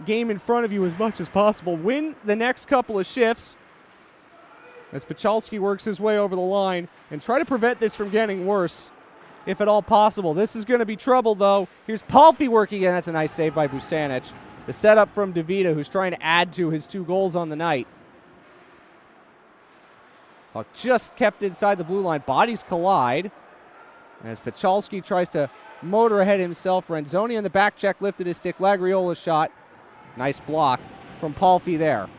game in front of you as much as possible. Win the next couple of shifts as Pachalski works his way over the line, and try to prevent this from getting worse, if at all possible. This is going to be trouble, though. Here's Palfi working in. That's a nice save by Busanic. The setup from DeVita, who's trying to add to his 2 goals on the night. Puck just kept inside the blue line. Bodies collide as Pachalski tries to motor ahead himself. Renzoni on the back check lifted his stick. Lagriola shot. Nice block from Palfi there.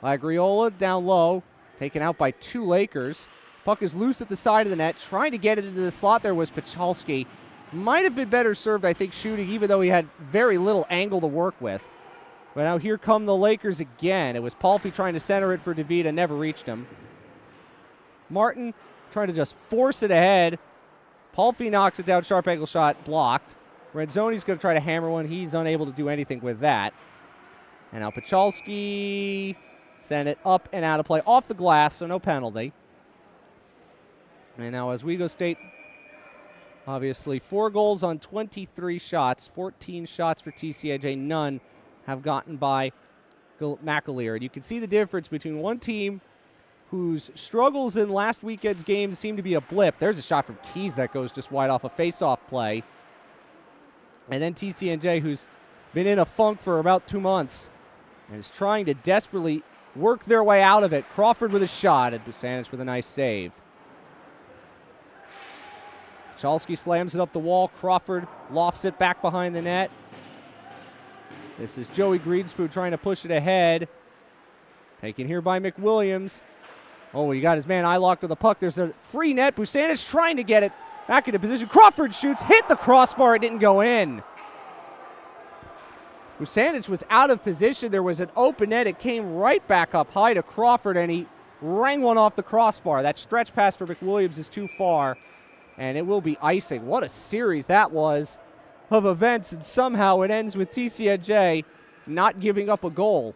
Lagriola down low, taken out by 2 Lakers. Puck is loose at the side of the net. Trying to get it into the slot there was Pachalski. Might have been better served, I think, shooting, even though he had very little angle to work with. But now here come the Lakers again. It was Palfi trying to center it for DeVita, never reached him. Martin trying to just force it ahead. Palfi knocks it down, sharp angle shot, blocked. Renzoni's going to try to hammer one. He's unable to do anything with that. And now Pachalski sent it up and out of play, off the glass, so no penalty. And now Oswego State, obviously 4 goals on 23 shots, 14 shots for TCNJ. None have gotten by McAleer. And you can see the difference between one team whose struggles in last weekend's games seem to be a blip. There's a shot from Keys that goes just wide off a face-off play. And then TCNJ, who's been in a funk for about 2 months and is trying to desperately work their way out of it. Crawford with a shot, and Busanic with a nice save. Pachalski slams it up the wall. Crawford lofts it back behind the net. This is Joey Greenspoon trying to push it ahead. Taken here by McWilliams. Oh, he got his man eye locked to the puck. There's a free net. Busanic trying to get it back into position. Crawford shoots, hit the crossbar. It didn't go in. Busanic was out of position. There was an open net. It came right back up high to Crawford, and he rang one off the crossbar. That stretch pass for McWilliams is too far, and it will be icing. What a series that was of events, and somehow it ends with TCNJ not giving up a goal.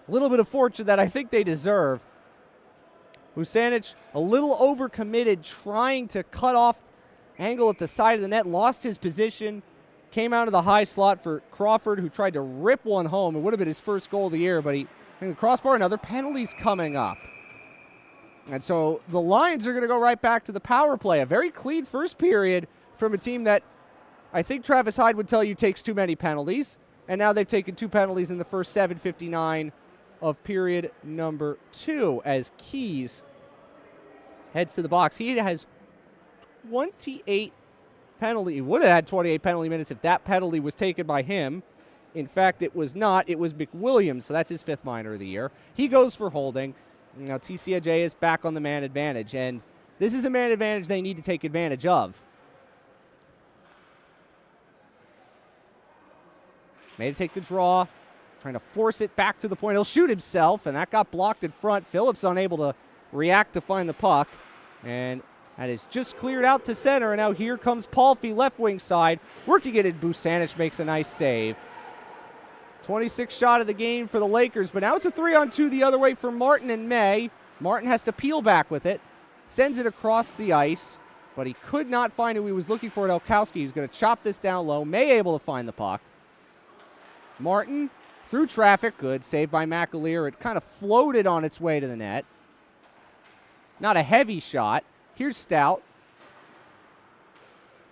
A little bit of fortune that I think they deserve. Busanic a little overcommitted, trying to cut off angle at the side of the net, lost his position, came out of the high slot for Crawford, who tried to rip one home. It would have been his first goal of the year, but he in the crossbar, another penalties coming up. And so the Lions are going to go right back to the power play. A very clean first period from a team that I think Travis Hyde would tell you takes too many penalties. And now they've taken 2 penalties in the first 7:59 of period number 2 as Keys heads to the box. He has 28 penalty. He would have had 28 penalty minutes if that penalty was taken by him. In fact, it was not. It was McWilliams, so that's his 5th minor of the year. He goes for holding. Now TCNJ is back on the man advantage, and this is a man advantage they need to take advantage of. May to take the draw, trying to force it back to the point. He'll shoot himself, and that got blocked in front. Phillips unable to react to find the puck, and that is just cleared out to center, and now here comes Palfi, left wing side, working it in. Busanic makes a nice save. 26th shot of the game for the Lakers, but now it's a 3-on-2 the other way for Martin and May. Martin has to peel back with it, sends it across the ice, but he could not find who he was looking for at Elkowski. He's going to chop this down low. May able to find the puck. Martin through traffic, good save by McAleer. It kind of floated on its way to the net. Not a heavy shot. Here's Stout.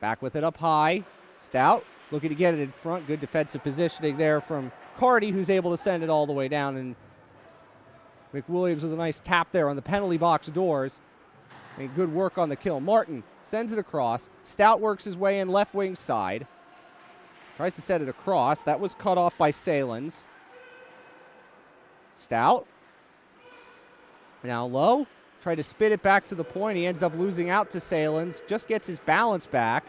Back with it up high. Stout looking to get it in front. Good defensive positioning there from Carty, who's able to send it all the way down. And McWilliams with a nice tap there on the penalty box doors. And good work on the kill. Martin sends it across. Stout works his way in left wing side. Tries to set it across. That was cut off by Salins. Stout. Now low. Tried to spin it back to the point. He ends up losing out to Salins. Just gets his balance back.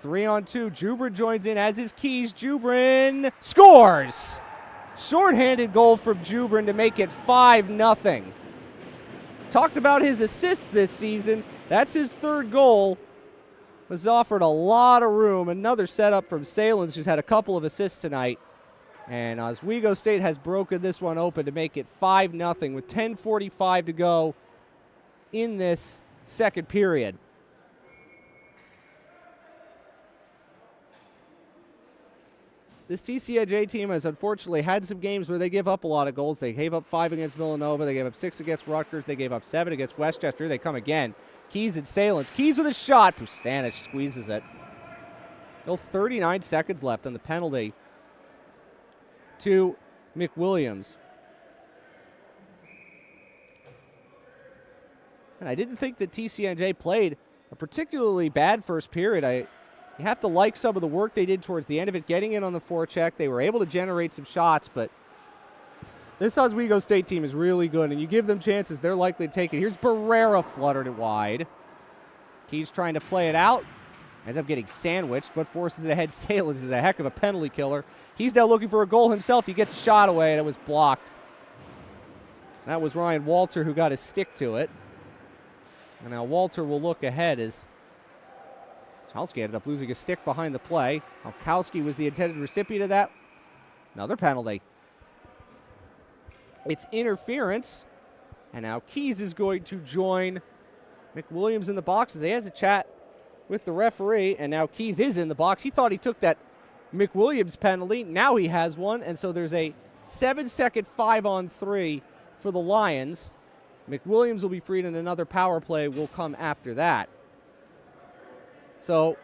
3-on-2. Jubrin joins in as his Keys. Jubrin scores! Short-handed goal from Jubrin to make it 5-0. Talked about his assists this season. That's his third goal. Was offered a lot of room. Another setup from Salins, who's had a couple of assists tonight. And Oswego State has broken this one open to make it 5-0 with 10:45 to go in this second period. This TCNJ team has unfortunately had some games where they give up a lot of goals. They gave up 5 against Villanova. They gave up 6 against Rutgers. They gave up 7 against Westchester. They come again. Keys and Salins. Keys with a shot. Pusanich squeezes it. Still 39 seconds left on the penalty to McWilliams. And I didn't think that TCNJ played a particularly bad first period. You have to like some of the work they did towards the end of it, getting in on the forecheck. They were able to generate some shots, but this Oswego State team is really good, and you give them chances, they're likely to take it. Here's Barrera, fluttered it wide. Keys trying to play it out. Ends up getting sandwiched, but forces it ahead. Salins is a heck of a penalty killer. He's now looking for a goal himself. He gets a shot away, and it was blocked. That was Ryan Walter who got his stick to it. And now Walter will look ahead as Chalski ended up losing a stick behind the play. Alkowski was the intended recipient of that. Another penalty. It's interference. And now Keys is going to join McWilliams in the box as he has a chat with the referee. And now Keys is in the box. He thought he took that McWilliams penalty. Now he has one. And so there's a 7-second 5-on-3 for the Lions. McWilliams will be freed and another power play will come after that. So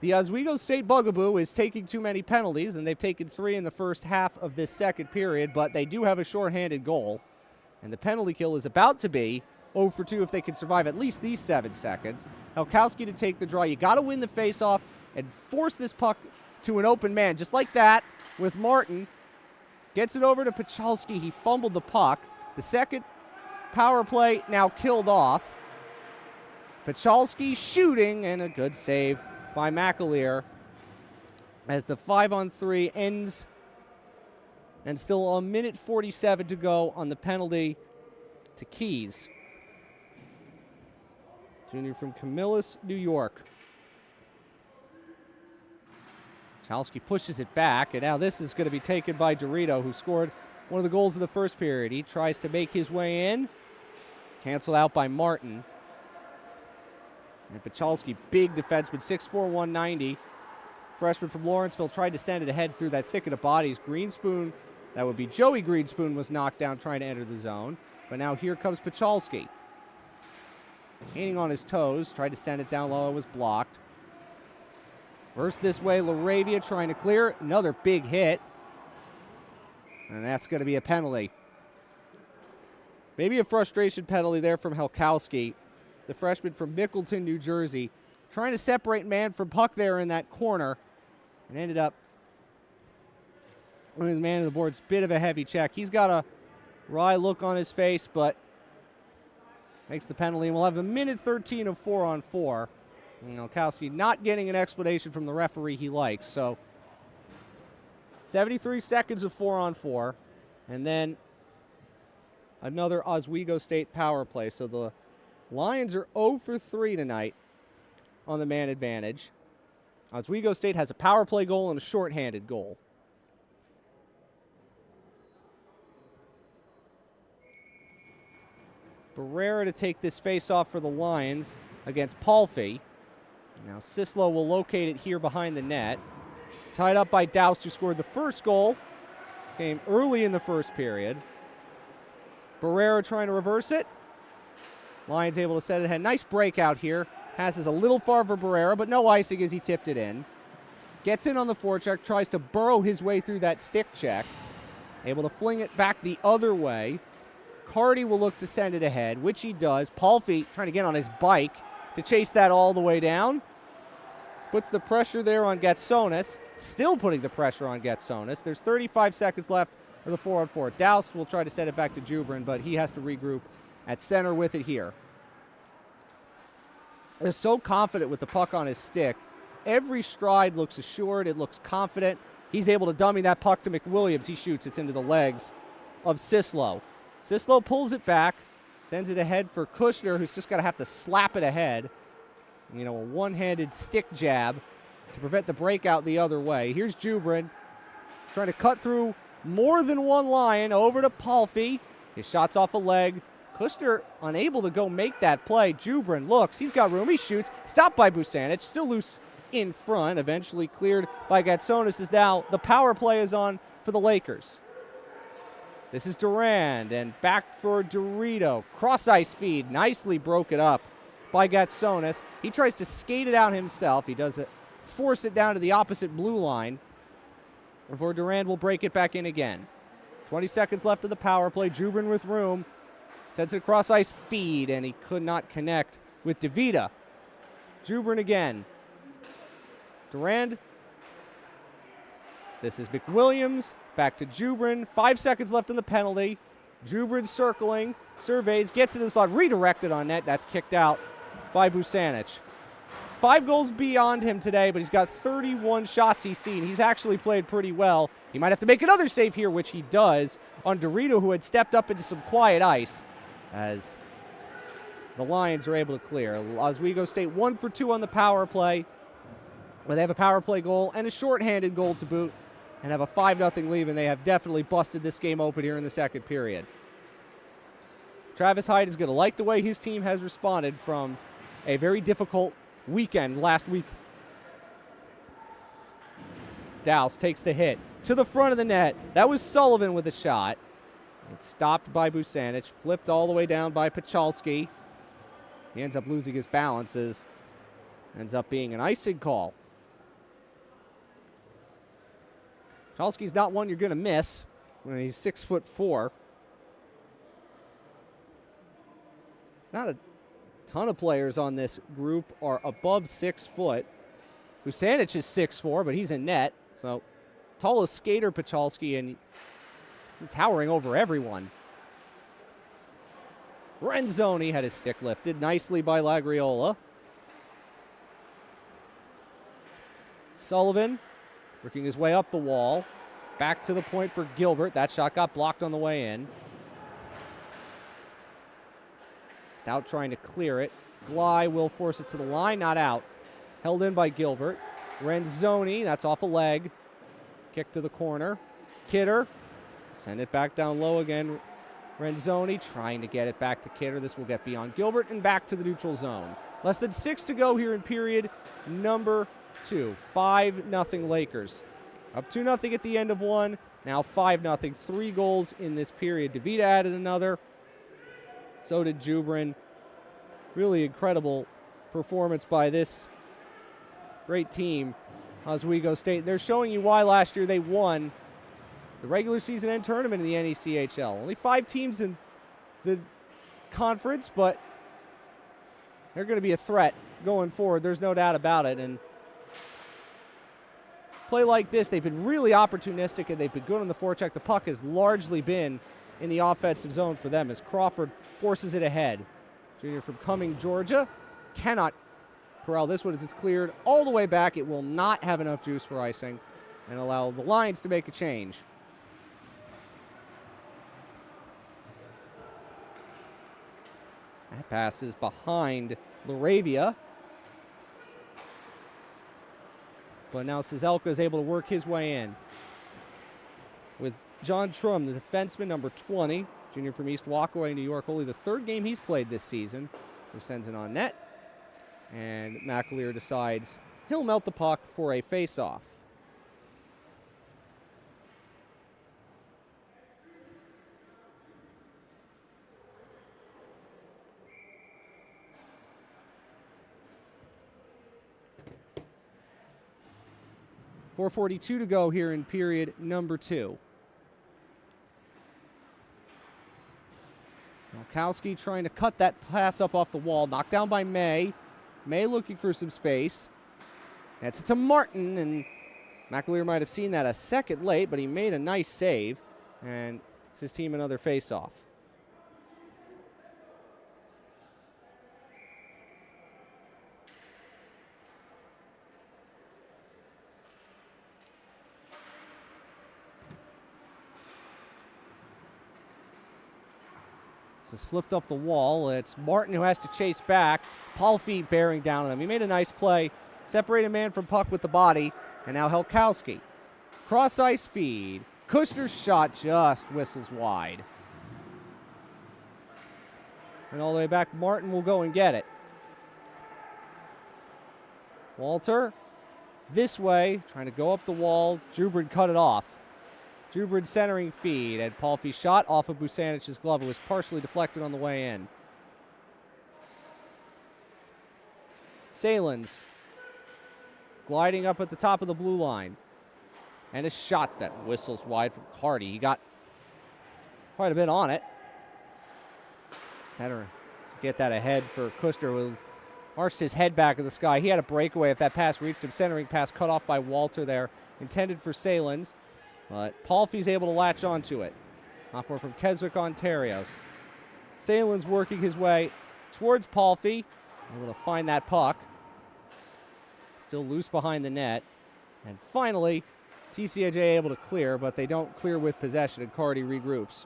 the Oswego State Bugaboo is taking too many penalties, and they've taken 3 in the first half of this second period, but they do have a shorthanded goal. And the penalty kill is about to be 0 for 2 if they can survive at least these 7 seconds. Helkowski to take the draw. You got to win the faceoff and force this puck to an open man, just like that with Martin. Gets it over to Pachalski. He fumbled the puck. The second power play now killed off. Pachalski shooting, and a good save by McAleer as the 5-on-3 ends, and still a minute 47 to go on the penalty to Keys. Junior from Camillus, New York. Pachalski pushes it back, and now this is going to be taken by Dorito, who scored one of the goals of the first period. He tries to make his way in. Canceled out by Martin. And Pachalski, big defenseman, 6'4", 190. Freshman from Lawrenceville tried to send it ahead through that thicket of bodies. Greenspoon, that would be Joey Greenspoon, was knocked down trying to enter the zone. But now here comes Pachalski. Skating on his toes, tried to send it down low, it was blocked. First this way, Laravia trying to clear. Another big hit. And that's going to be a penalty. Maybe a frustration penalty there from Helkowski, the freshman from Mickleton, New Jersey, trying to separate man from puck there in that corner, and ended up winning the man of the boards. Bit of a heavy check. He's got a wry look on his face, but makes the penalty, and we'll have a minute 13 of 4-on-4. Helkowski not getting an explanation from the referee he likes, so 73 seconds of 4-on-4, and then another Oswego State power play. So the Lions are 0 for 3 tonight on the man advantage. Oswego State has a power play goal and a shorthanded goal. Barrera to take this face-off for the Lions against Palfy. Now Sislo will locate it here behind the net. Tied up by Doust, who scored the first goal. Came early in the first period. Barrera trying to reverse it. Lions able to set it ahead. Nice breakout here. Passes a little far for Barrera, but no icing as he tipped it in. Gets in on the forecheck, tries to burrow his way through that stick check. Able to fling it back the other way. Carty will look to send it ahead, which he does. Palfy trying to get on his bike to chase that all the way down. Puts the pressure there on Getsonis. Still putting the pressure on Getsonis. There's 35 seconds left of the 4-on-4. Doust will try to send it back to Jubrin, but he has to regroup at center with it here. They're so confident with the puck on his stick. Every stride looks assured. It looks confident. He's able to dummy that puck to McWilliams. He shoots. It's into the legs of Sislo. Sislo pulls it back. Sends it ahead for Kushner, who's just going to have to slap it ahead. A one-handed stick jab to prevent the breakout the other way. Here's Jubrin trying to cut through more than one Lion over to Palfi. His shot's off a leg. Kushner unable to go make that play. Jubrin looks. He's got room. He shoots. Stopped by Busanic. Still loose in front. Eventually cleared by Gatsonis. As now the power play is on for the Lakers. This is Durand, and back for Dorito. Cross-ice feed. Nicely broke it up by Gatsonis. He tries to skate it out himself. He does it. Force it down to the opposite blue line before Durand will break it back in again. 20 seconds left of the power play. Jubrin with room. Sends it across ice feed, and he could not connect with DeVita. Jubrin again. Durand. This is McWilliams. Back to Jubrin. 5 seconds left in the penalty. Jubrin circling. Surveys. Gets it in the slot. Redirected on net. That's kicked out by Busanic. 5 goals beyond him today, but he's got 31 shots he's seen. He's actually played pretty well. He might have to make another save here, which he does, on Dorito, who had stepped up into some quiet ice, as the Lions are able to clear. Oswego State 1 for 2 on the power play, where they have a power play goal and a shorthanded goal to boot, and have a 5-0 lead, and they have definitely busted this game open here in the second period. Travis Hyde is going to like the way his team has responded from a very difficult weekend last week. Dowse takes the hit to the front of the net. That was Sullivan with a shot. It's stopped by Busanic, flipped all the way down by Pachalski. He ends up losing his balances. Ends up being an icing call. Pachalski's not one you're going to miss when he's 6'4". Not a ton of players on this group are above 6 foot. Busanic is 6'4", but he's in net. So, tallest skater Pachalski, and towering over everyone. Renzoni had his stick lifted nicely by Lagriola. Sullivan working his way up the wall. Back to the point for Gilbert. That shot got blocked on the way in. Stout trying to clear it. Gley will force it to the line, not out. Held in by Gilbert. Renzoni, that's off a leg. Kick to the corner. Kidder, send it back down low again. Renzoni trying to get it back to Kidder. This will get beyond Gilbert and back to the neutral zone. Less than 6 to go here in period number 2. 5-0 Lakers. Up 2-0 at the end of one. Now 5-0. 3 goals in this period. DeVita added another. So did Jubrin. Really incredible performance by this great team, Oswego State. They're showing you why last year they won the regular season and tournament in the NECHL. Only 5 teams in the conference, but they're going to be a threat going forward. There's no doubt about it. And play like this, they've been really opportunistic, and they've been good on the forecheck. The puck has largely been in the offensive zone for them as Crawford forces it ahead. Junior from Cumming, Georgia, cannot corral this one as it's cleared all the way back. It will not have enough juice for icing and allow the Lions to make a change. That pass is behind Laravia. But now Cizelka is able to work his way in with John Trum, the defenseman, number 20, junior from East Walkaway, New York. Only the 3rd game he's played this season, who sends it on net. And McAleer decides he'll melt the puck for a face-off. .442 to go here in period number 2. Malkowski trying to cut that pass up off the wall. Knocked down by May. May looking for some space. That's it to Martin, and McAleer might have seen that a second late, but he made a nice save, and it's his team another face-off. This is flipped up the wall. It's Martin who has to chase back. Palfi bearing down on him. He made a nice play. Separated man from puck with the body. And now Helkowski. Cross ice feed. Kushner's shot just whistles wide. And all the way back, Martin will go and get it. Walter this way, trying to go up the wall. Jubrin cut it off. Jubrin centering feed, and Palfi shot off of Busanic's glove. It was partially deflected on the way in. Salins gliding up at the top of the blue line. And a shot that whistles wide from Carty. He got quite a bit on it. Center get that ahead for Kushner, who arched his head back in the sky. He had a breakaway if that pass reached him. Centering pass cut off by Walter there, intended for Salins. But Palfi's able to latch onto it. Sophomore from Keswick, Ontario. Salins working his way towards Palfi. Able to find that puck. Still loose behind the net. And finally, TCNJ able to clear, but they don't clear with possession, and Carty regroups.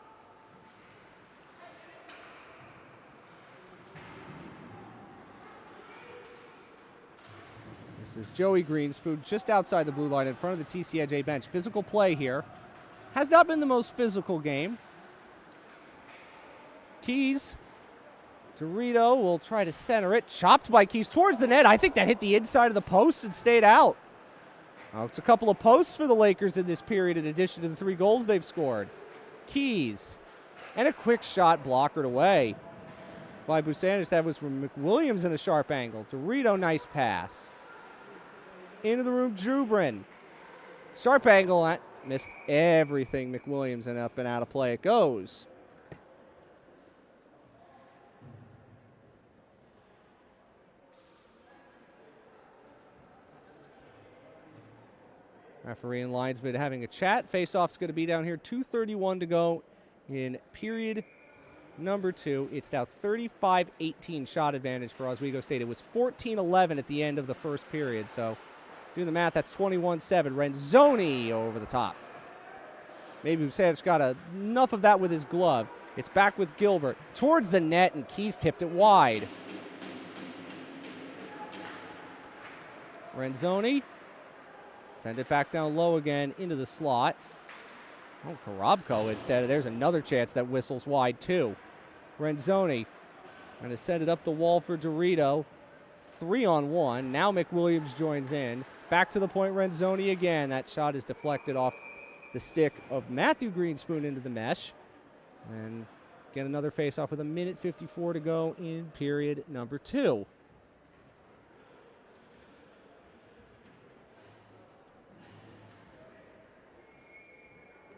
This is Joey Greenspoon just outside the blue line in front of the TCNJ bench. Physical play here. Has not been the most physical game. Keys. Dorito will try to center it. Chopped by Keys towards the net. I think that hit the inside of the post and stayed out. Oh, it's a couple of posts for the Lakers in this period in addition to the 3 goals they've scored. Keys. And a quick shot blockered away by Busanis. That was from McWilliams in a sharp angle. Dorito, nice pass. Into the room, Jubrin. Sharp angle. Missed everything, McWilliams, and up and out of play it goes. Referee and linesman having a chat. Face-off's going to be down here. 2:31 to go in period number 2. It's now 35-18 shot advantage for Oswego State. It was 14-11 at the end of the first period. So do the math. That's 21-7. Renzoni over the top. Maybe Busanic's got enough of that with his glove. It's back with Gilbert. Towards the net, and Keys tipped it wide. Renzoni. Send it back down low again into the slot. Oh, Korobko instead. There's another chance that whistles wide, too. Renzoni trying to send it up the wall for Dorito. 3-on-1. Now McWilliams joins in. Back to the point, Renzoni again. That shot is deflected off the stick of Matthew Greenspoon into the mesh. And get another face-off with 1:54 to go in period number 2.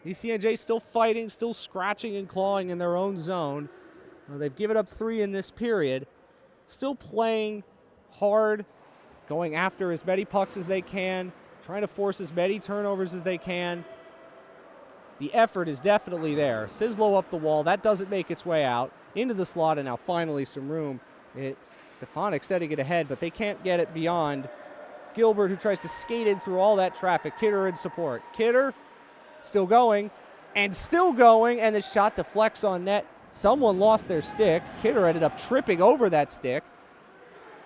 TCNJ still fighting, still scratching and clawing in their own zone. They've given up 3 in this period. Still playing hard, going after as many pucks as they can, trying to force as many turnovers as they can. The effort is definitely there. Sislo up the wall. That doesn't make its way out into the slot, and now finally some room. It's Stefanik setting it ahead, but they can't get it beyond Gilbert, who tries to skate in through all that traffic. Kidder in support. Kidder still going, and the shot deflects on net. Someone lost their stick. Kidder ended up tripping over that stick.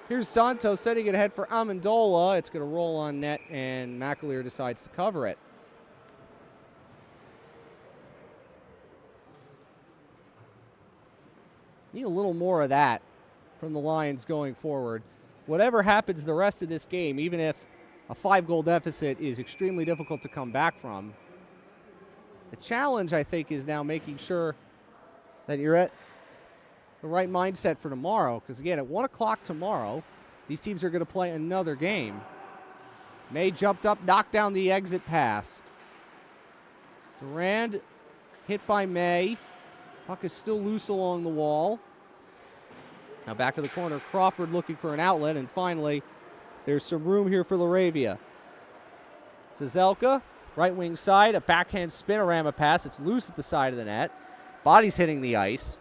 Here's Santos setting it ahead for Amendola. It's going to roll on net, and McAleer decides to cover it. Need a little more of that from the Lions going forward. Whatever happens the rest of this game, even if a 5-goal deficit is extremely difficult to come back from, the challenge, I think, is now making sure that you're at the right mindset for tomorrow. Because, again, at 1 o'clock tomorrow, these teams are going to play another game. May jumped up, knocked down the exit pass. Durand hit by May. Puck is still loose along the wall. Now back to the corner. Crawford looking for an outlet. And finally, there's some room here for Laravia. Cizelka. Right wing side, a backhand spinorama pass. It's loose at the side of the net. Body's hitting the ice.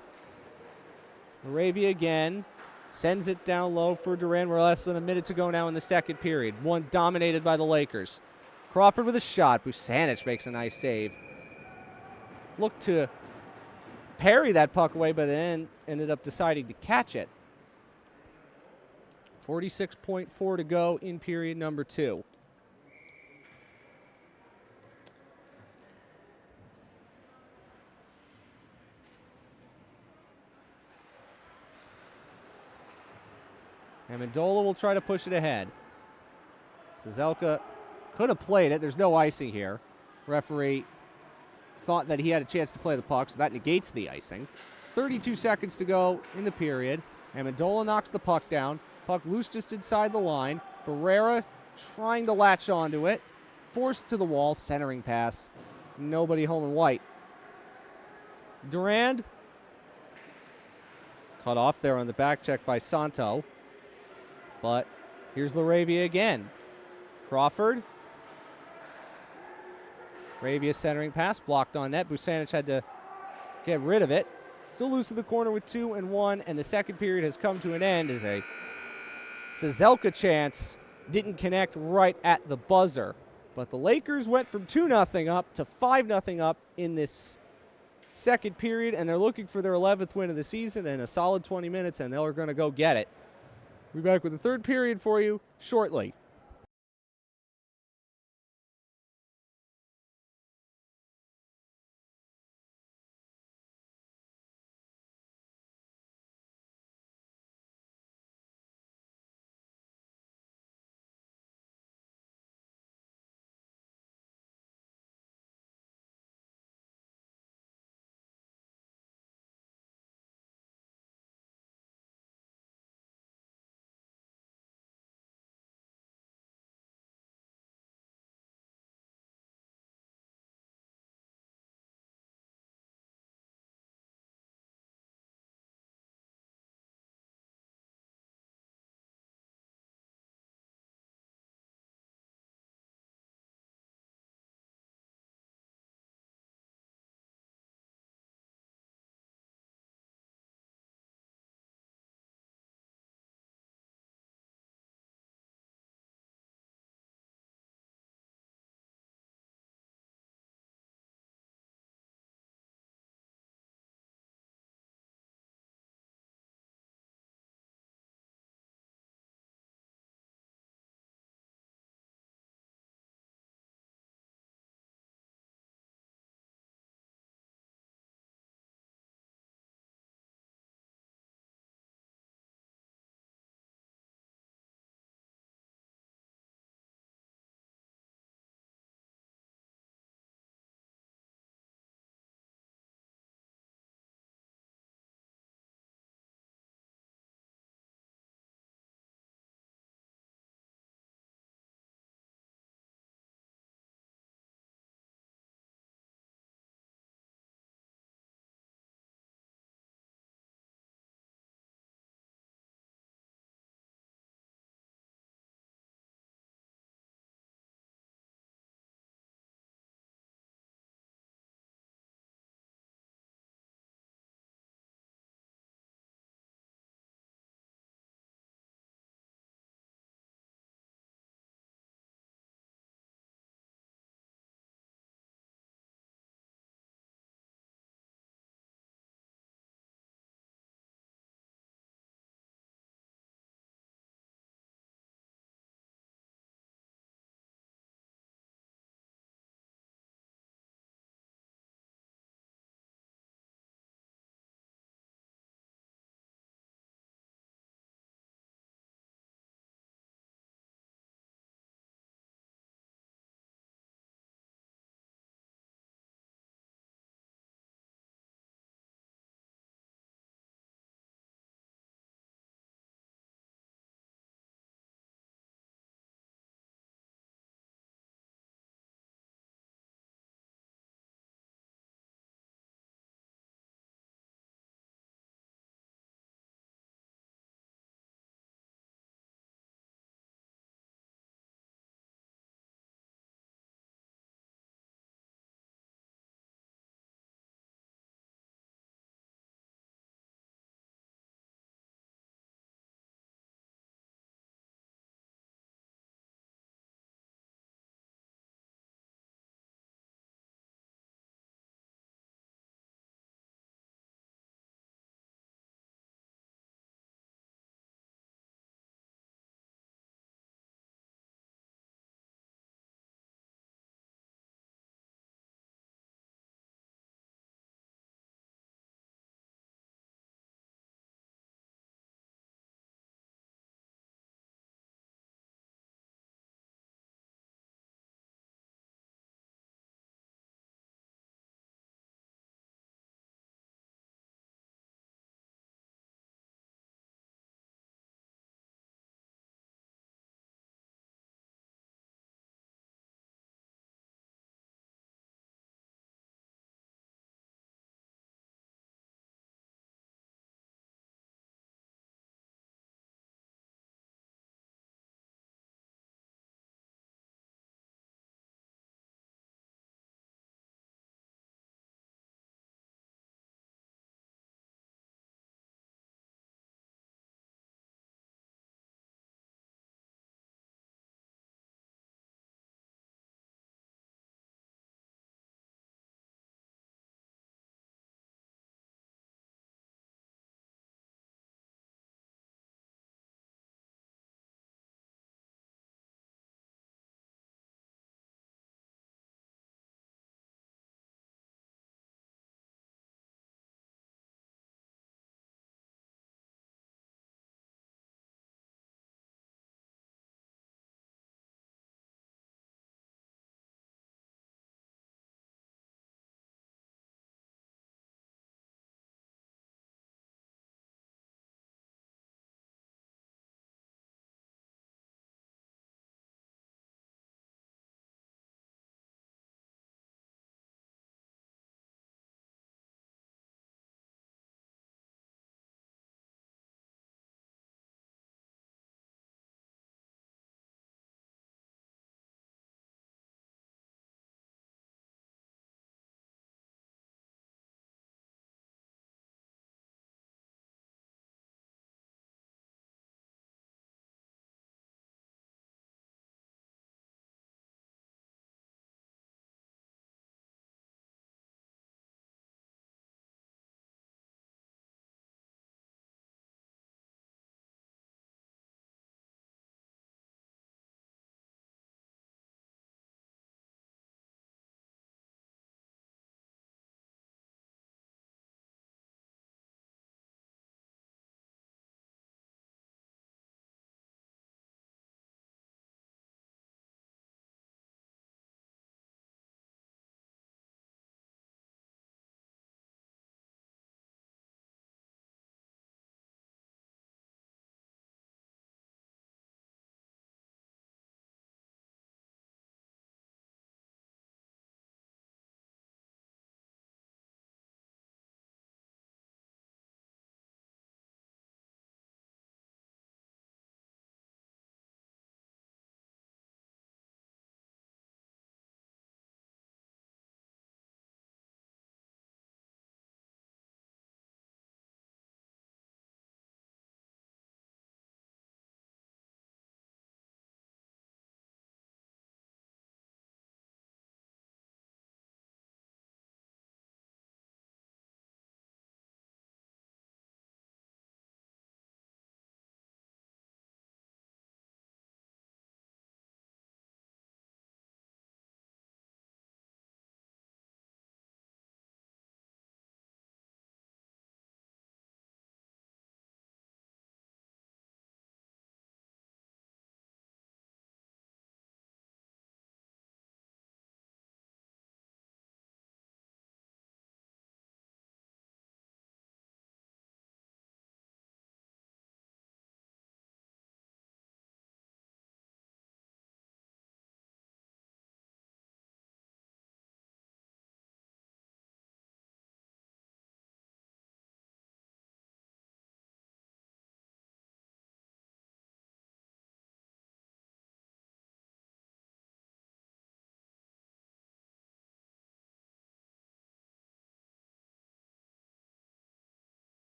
Laravia again. Sends it down low for Duran. We're less than a minute to go now in the second period. One dominated by the Lakers. Crawford with a shot. Busanic makes a nice save. Look to parry that puck away, but then ended up deciding to catch it. 46.4 to go in period number 2. Amendola will try to push it ahead. Cizelka could have played it. There's no icing here. Referee thought that he had a chance to play the puck, so that negates the icing. 32 seconds to go in the period. Amendola knocks the puck down. Puck loose just inside the line. Barrera trying to latch onto it. Forced to the wall. Centering pass. Nobody home in white. Durand cut off there on the back check by Santo. But here's Laravia again. Crawford. Ravia centering pass, blocked on net. Busanic had to get rid of it. Still loose in the corner with 2 and 1, and the second period has come to an end as a Cizelka chance didn't connect right at the buzzer. But the Lakers went from 2-0 up to 5-0 up in this second period, and they're looking for their 11th win of the season in a solid 20 minutes, and they're going to go get it. We'll be back with the third period for you shortly.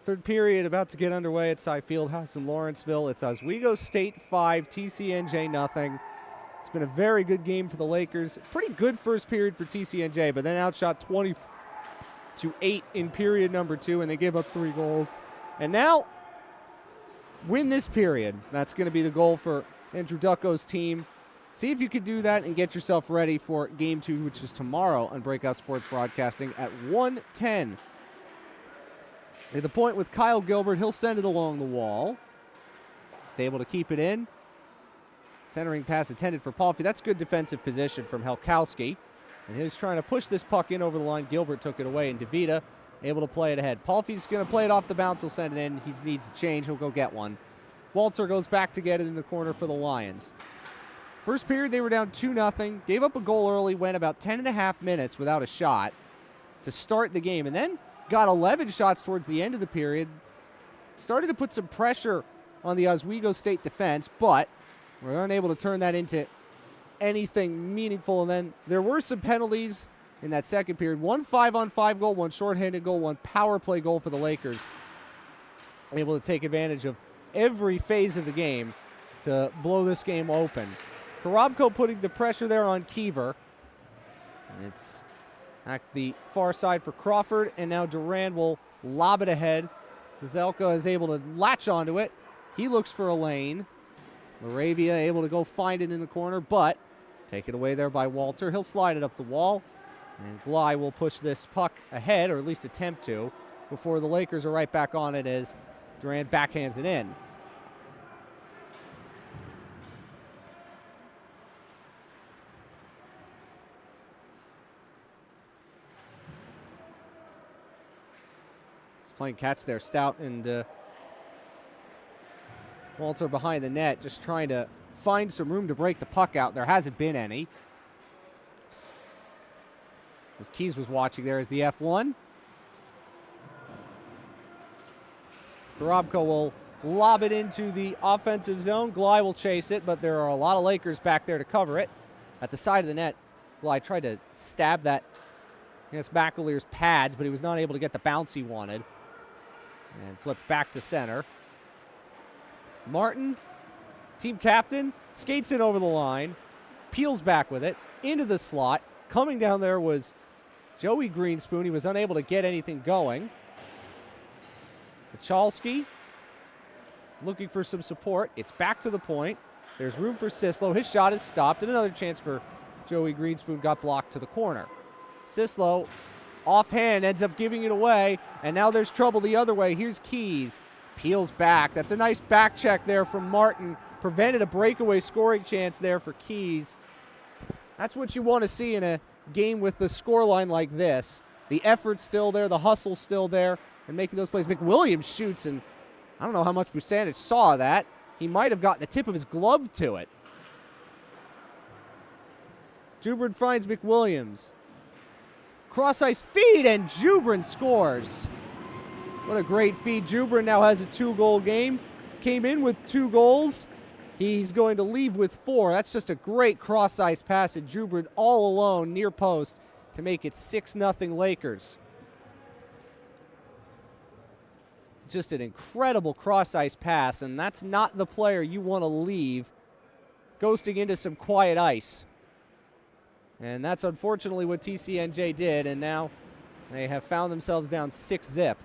Third period about to get underway at TSAI Field House in Lawrenceville. It's Oswego State 5, TCNJ nothing. It's been a very good game for the Lakers. Pretty good first period for TCNJ, but then outshot 20-8 in period number 2, and they gave up 3 goals. And now, win this period. That's going to be the goal for Andrew Ducko's team. See if you could do that and get yourself ready for Game 2, which is tomorrow on Breakout Sports Broadcasting at 1:10. At the point with Kyle Gilbert, he'll send it along the wall. He's able to keep it in. Centering pass intended for Palfy. That's good defensive position from Helkowski. And he was trying to push this puck in over the line. Gilbert took it away, and DeVita able to play it ahead. Palfy's going to play it off the bounce. He'll send it in. He needs a change. He'll go get one. Walter goes back to get it in the corner for the Lions. First period, they were down 2-0. Gave up a goal early, went about 10.5 minutes without a shot to start the game, and then got 11 shots towards the end of the period. Started to put some pressure on the Oswego State defense, but were unable to turn that into anything meaningful. And then there were some penalties in that second period. 1 5-on-5 goal, 1 shorthanded goal, 1 power play goal for the Lakers. Able to take advantage of every phase of the game to blow this game open. Korobko putting the pressure there on Kiever. It's at the far side for Crawford, and now Duran will lob it ahead. Cizelka is able to latch onto it. He looks for a lane. Moravia able to go find it in the corner, but taken away there by Walter. He'll slide it up the wall, and Gley will push this puck ahead, or at least attempt to, before the Lakers are right back on it as Duran backhands it in. Playing catch there, Stout and Walter behind the net, just trying to find some room to break the puck out. There hasn't been any. As Keys was watching there as the F1. Korobko will lob it into the offensive zone. Gley will chase it, but there are a lot of Lakers back there to cover it. At the side of the net, Gley tried to stab that against McAleer's pads, but he was not able to get the bounce he wanted. And flipped back to center. Martin, team captain, skates in over the line, peels back with it, into the slot. Coming down there was Joey Greenspoon. He was unable to get anything going. Michalski looking for some support. It's back to the point. There's room for Sislo. His shot is stopped, and another chance for Joey Greenspoon got blocked to the corner. Sislo, offhand, ends up giving it away, and now there's trouble the other way. Here's Keys. Peels back. That's a nice back check there from Martin. Prevented a breakaway scoring chance there for Keys. That's what you want to see in a game with the scoreline like this. The effort's still there, the hustle's still there, and making those plays. McWilliams shoots, and I don't know how much Busanich saw that. He might have gotten the tip of his glove to it. Jubrin finds McWilliams. Cross-ice feed, and Jubrin scores. What a great feed. Jubrin now has a 2-goal game. Came in with 2 goals. He's going to leave with 4. That's just a great cross-ice pass, and Jubrin all alone near post to make it 6-0 Lakers. Just an incredible cross-ice pass, and that's not the player you want to leave ghosting into some quiet ice. And that's unfortunately what TCNJ did, and now they have found themselves down 6-0.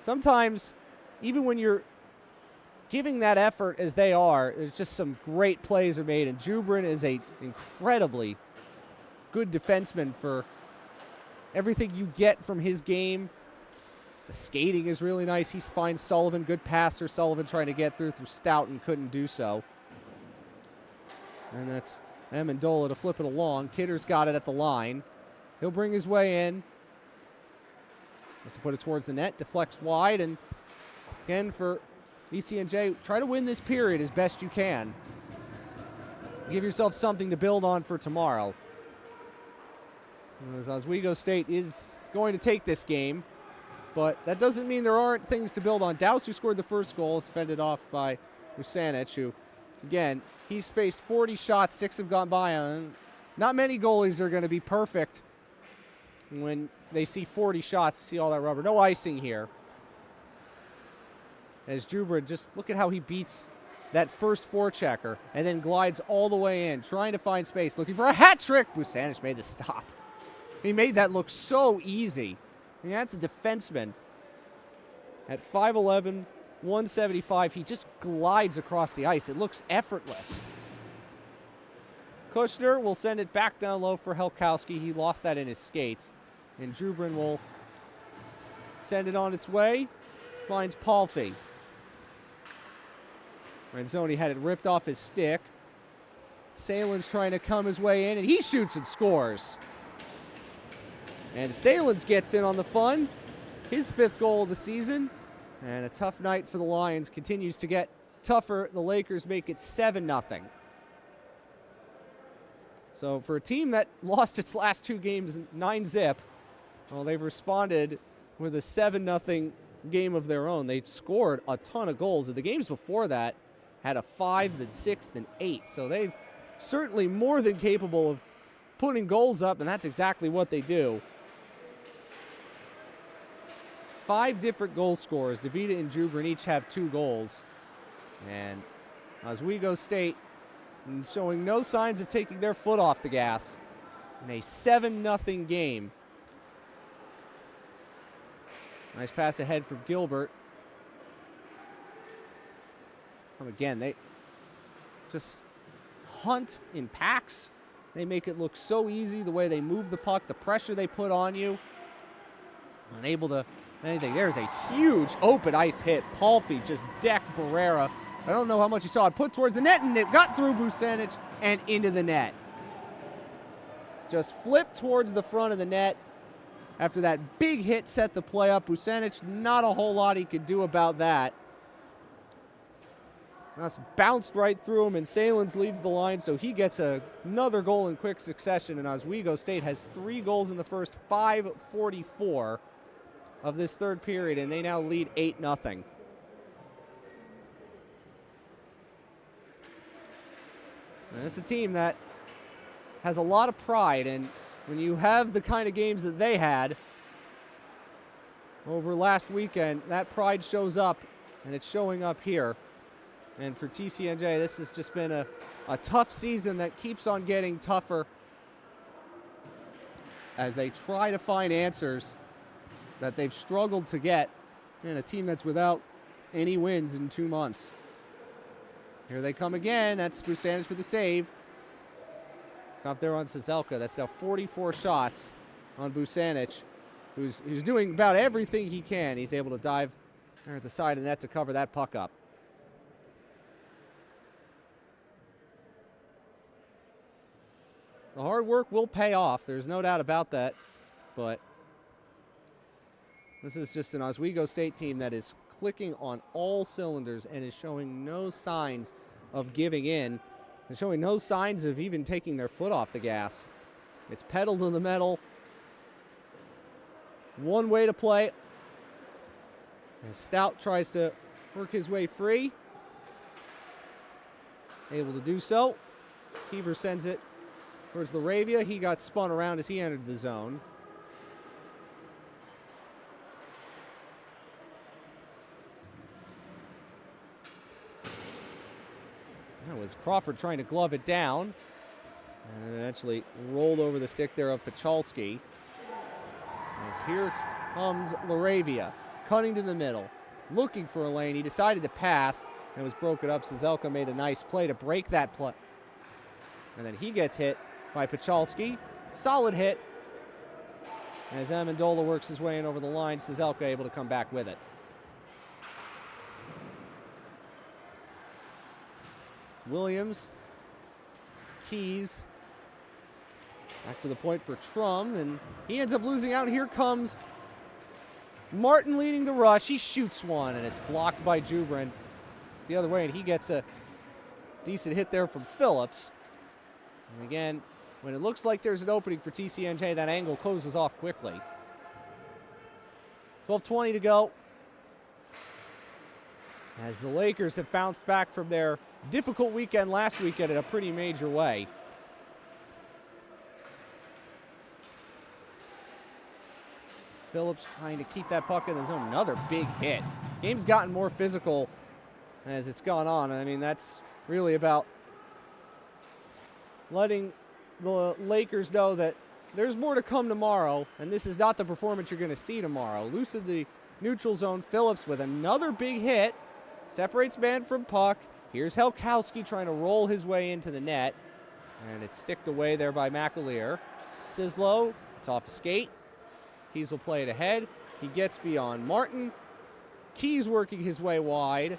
Sometimes, even when you're giving that effort as they are, there's just some great plays are made, and Jubrin is an incredibly good defenseman for everything you get from his game. The skating is really nice. He finds Sullivan, good passer. Sullivan trying to get through Stout and couldn't do so. And that's Amendola to flip it along. Kidder's got it at the line. He'll bring his way in. Has to put it towards the net, deflects wide, and again for TCNJ, try to win this period as best you can. Give yourself something to build on for tomorrow. As Oswego State is going to take this game, but that doesn't mean there aren't things to build on. Douse, who scored the first goal, is fended off by Busanich, who, again, he's faced 40 shots, 6 have gone by on him. Not many goalies are going to be perfect when they see 40 shots, see all that rubber. No icing here. As Jubrin, just look at how he beats that first forechecker and then glides all the way in, trying to find space, looking for a hat trick. Busanich made the stop. He made that look so easy. I mean, that's a defenseman. At 5'11", 175, he just glides across the ice. It looks effortless. Kushner will send it back down low for Helkowski. He lost that in his skates. And Jubrin will send it on its way. Finds Palfy. Renzoni had it ripped off his stick. Salen's trying to come his way in, and he shoots and scores. And Salens gets in on the fun. His 5th goal of the season. And a tough night for the Lions. Continues to get tougher. The Lakers make it 7-0. So for a team that lost its last 2 games 9-0, well, they've responded with a 7-0 game of their own. They've scored a ton of goals. And the games before that had a 5, then 6, then 8. So they've certainly more than capable of putting goals up, and that's exactly what they do. 5 different goal scorers. DeVita and Jubrin each have 2 goals. And Oswego State showing no signs of taking their foot off the gas in a 7-0 game. Nice pass ahead from Gilbert. Again, they just hunt in packs. They make it look so easy, the way they move the puck, the pressure they put on you. Unable to anything. There's a huge open ice hit. Palfy just decked Barrera. I don't know how much you saw it. Put towards the net, and it got through Busanich and into the net. Just flipped towards the front of the net. After that big hit set the play up, Busanich, not a whole lot he could do about that. That's bounced right through him, and Salens leads the line, so he gets another goal in quick succession, and Oswego State has 3 goals in the first 5:44 of this third period, and they now lead 8-0. And it's a team that has a lot of pride, and when you have the kind of games that they had over last weekend, that pride shows up, and it's showing up here. And for TCNJ, this has just been a tough season that keeps on getting tougher as they try to find answers that they've struggled to get in a team that's without any wins in 2 months. Here they come again. That's Busanich with the save. Stop there on Sazelka. That's now 44 shots on Busanich, who's doing about everything he can. He's able to dive there at the side of the net to cover that puck up. The hard work will pay off. There's no doubt about that. But this is just an Oswego State team that is clicking on all cylinders and is showing no signs of giving in. And showing no signs of even taking their foot off the gas. It's pedal to the metal. One way to play. As Stout tries to work his way free. Able to do so. Heaver sends it towards Laravia. He got spun around as he entered the zone. That was Crawford trying to glove it down. And eventually rolled over the stick there of Pachalski. As here comes Laravia, cutting to the middle, looking for a lane. He decided to pass and was broken up. Sazelka made a nice play to break that play. And then he gets hit by Pachalski. Solid hit. As Amendola works his way in over the line, Sazelka able to come back with it. Williams, Keys, back to the point for Trum, and he ends up losing out. Here comes Martin leading the rush. He shoots one, and it's blocked by Jubrin the other way, and he gets a decent hit there from Phillips. And again, when it looks like there's an opening for TCNJ, that angle closes off quickly. 12:20 to go. As the Lakers have bounced back from their difficult weekend last weekend in a pretty major way. Phillips trying to keep that puck in the zone. Another big hit. Game's gotten more physical as it's gone on. I mean, that's really about letting the Lakers know that there's more to come tomorrow, and this is not the performance you're going to see tomorrow. Loose of the neutral zone, Phillips with another big hit. Separates man from puck. Here's Helkowski trying to roll his way into the net, and it's sticked away there by McAleer. Sislo, it's off a skate. Keys will play it ahead. He gets beyond Martin. Keys working his way wide.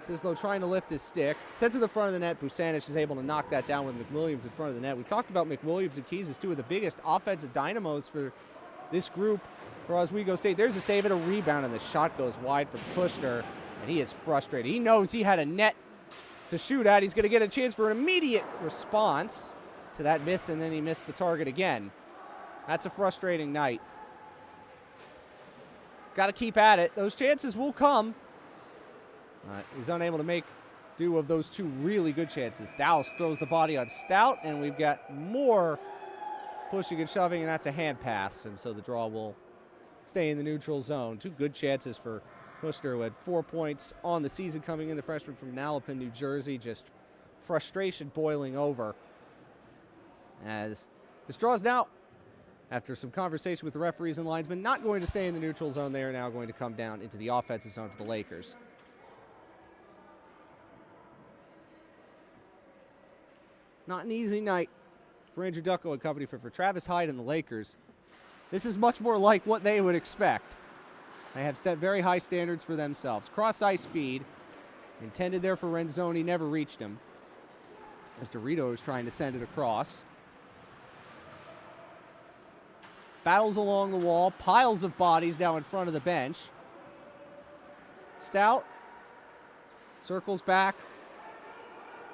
Sislo trying to lift his stick. Sent to the front of the net. Busanich is able to knock that down with McWilliams in front of the net. We've talked about McWilliams and Keys as two of the biggest offensive dynamos for this group for Oswego State. There's a save and a rebound, and the shot goes wide from Kushner, and he is frustrated. He knows he had a net to shoot at. He's going to get a chance for an immediate response to that miss, and then he missed the target again. That's a frustrating night. Got to keep at it. Those chances will come. He was unable to make do of those two really good chances. Dowse throws the body on Stout, and we've got more pushing and shoving, and that's a hand pass. And so the draw will stay in the neutral zone. Two good chances for Kushner, who had 4 points on the season coming in, the freshman from Nalapin, New Jersey. Just frustration boiling over as this draw is now, after some conversation with the referees and linesmen, not going to stay in the neutral zone. They are now going to come down into the offensive zone for the Lakers. Not an easy night for Andrew Ducko and company, for Travis Hyde and the Lakers. This is much more like what they would expect. They have set very high standards for themselves. Cross-ice feed, intended there for Renzoni, never reached him. As Dorito is trying to send it across. Battles along the wall, piles of bodies now in front of the bench. Stout circles back.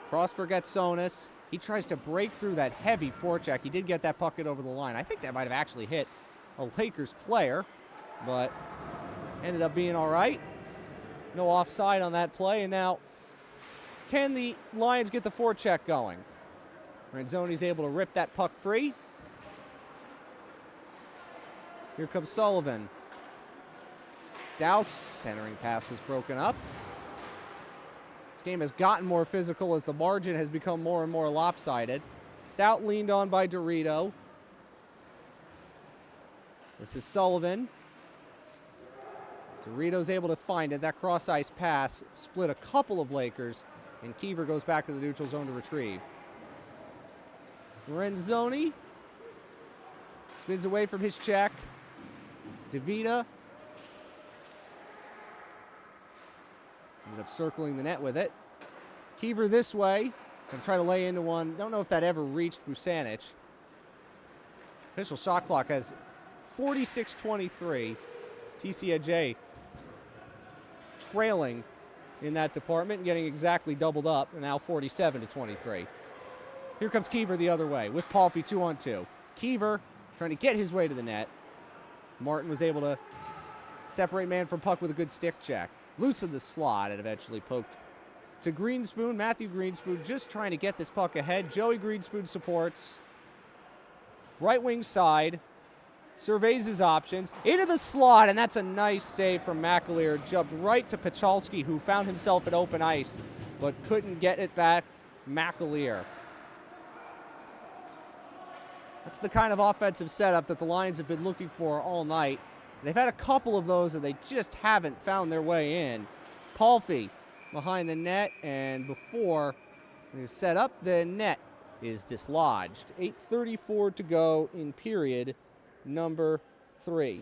Cross for Getsonis. He tries to break through that heavy forecheck. He did get that puck over the line. I think that might have actually hit a Lakers player, but ended up being all right. No offside on that play. And now, can the Lions get the forecheck going? Renzoni's able to rip that puck free. Here comes Sullivan. Dowse, centering pass was broken up. This game has gotten more physical as the margin has become more and more lopsided. Stout leaned on by Dorito. This is Sullivan. Dorito's able to find it. That cross-ice pass split a couple of Lakers, and Kiever goes back to the neutral zone to retrieve. Renzoni spins away from his check. DeVita ended up circling the net with it. Kiever this way. Gonna try to lay into one. Don't know if that ever reached Busanich. Official shot clock has 46-23. TCNJ trailing in that department, getting exactly doubled up, and now 47-23. Here comes Kiever the other way with Palfy 2-on-2. Kiever trying to get his way to the net. Martin was able to separate man from puck with a good stick check. Loosened the slot and eventually poked to Greenspoon. Matthew Greenspoon just trying to get this puck ahead. Joey Greenspoon supports. Right wing side. Surveys his options. Into the slot, and that's a nice save from McAleer. Jumped right to Pachalski, who found himself at open ice, but couldn't get it back. McAleer. That's the kind of offensive setup that the Lions have been looking for all night. They've had a couple of those, and they just haven't found their way in. Palfy behind the net, and before they set up, the net is dislodged. 8:34 to go in period number 3.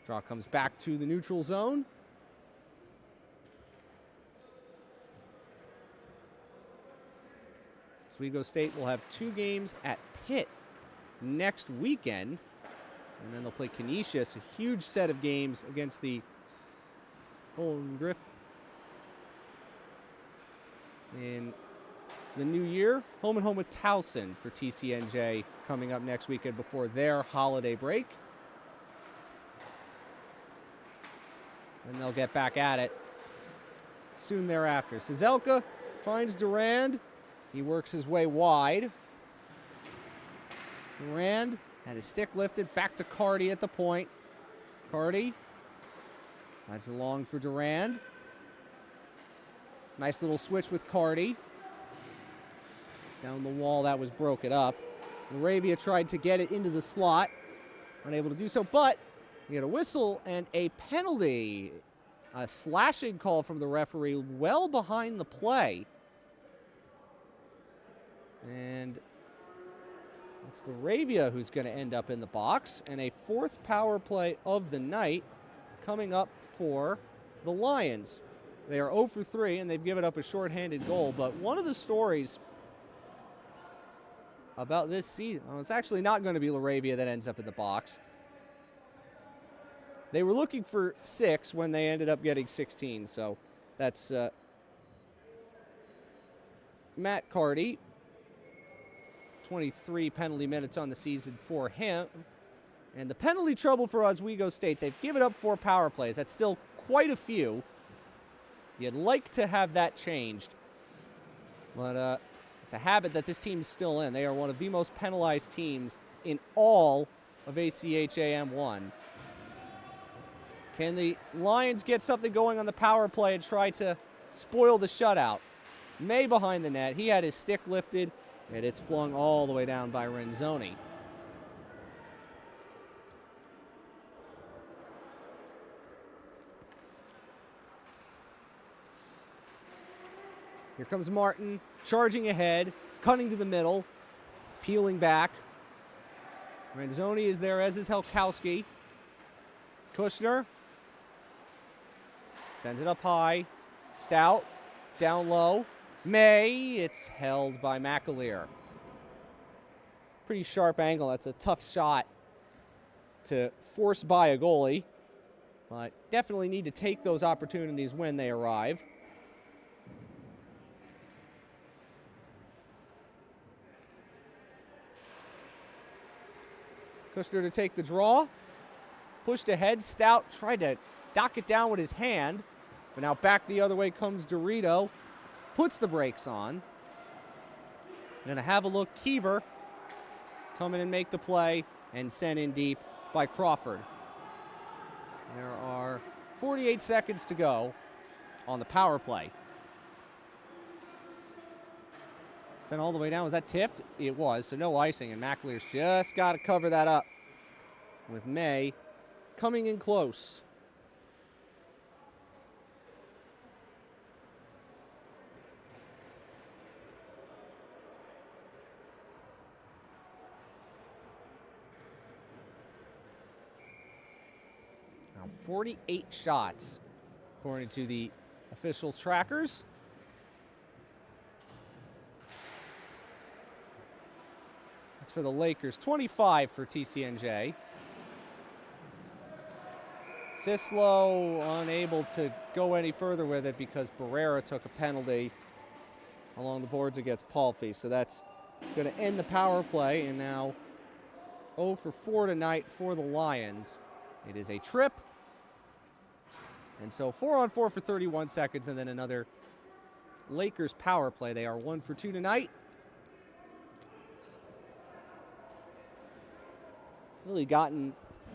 Draw comes back to the neutral zone. Oswego State will have 2 games at Pitt next weekend. And then they'll play Canisius, a huge set of games against the Golden Griff in the new year. Home and home with Towson for TCNJ coming up next weekend before their holiday break. And they'll get back at it soon thereafter. Cizelka finds Durand. He works his way wide. Durand had his stick lifted. Back to Carty at the point. Carty. That's long for Durand. Nice little switch with Carty. Down the wall, that was broken up. Laravia tried to get it into the slot. Unable to do so, but we had a whistle and a penalty. A slashing call from the referee well behind the play. And it's Laravia who's going to end up in the box. And a fourth power play of the night coming up for the Lions. They are 0 for 3, and they've given up a shorthanded goal. But one of the stories about this season, well, it's actually not going to be Laravia that ends up in the box. They were looking for 6 when they ended up getting 16. So that's Matt Carty. 23 penalty minutes on the season for him. And the penalty trouble for Oswego State, they've given up 4 power plays. That's still quite a few. You'd like to have that changed. But it's a habit that this team's still in. They are one of the most penalized teams in all of ACHA M1. Can the Lions get something going on the power play and try to spoil the shutout? May behind the net. He had his stick lifted, and it's flung all the way down by Renzoni. Here comes Martin, charging ahead, cutting to the middle, peeling back. Renzoni is there, as is Helkowski. Kushner sends it up high. Stout, down low. May, it's held by McAleer. Pretty sharp angle. That's a tough shot to force by a goalie. But definitely need to take those opportunities when they arrive. Kushner to take the draw. Pushed ahead. Stout tried to knock it down with his hand. But now back the other way comes Dorito. Puts the brakes on. Going to have a look. Kiever come in and make the play and sent in deep by Crawford. There are 48 seconds to go on the power play. Sent all the way down. Was that tipped? It was, so no icing, and McAleer's just got to cover that up with May coming in close. Now 48 shots, according to the official trackers. That's for the Lakers. 25 for TCNJ. Sislo unable to go any further with it because Barrera took a penalty along the boards against Palfy. So that's going to end the power play, and now 0 for 4 tonight for the Lions. It is a trip. And so 4 on 4 for 31 seconds, and then another Lakers power play. They are 1 for 2 tonight. Really gotten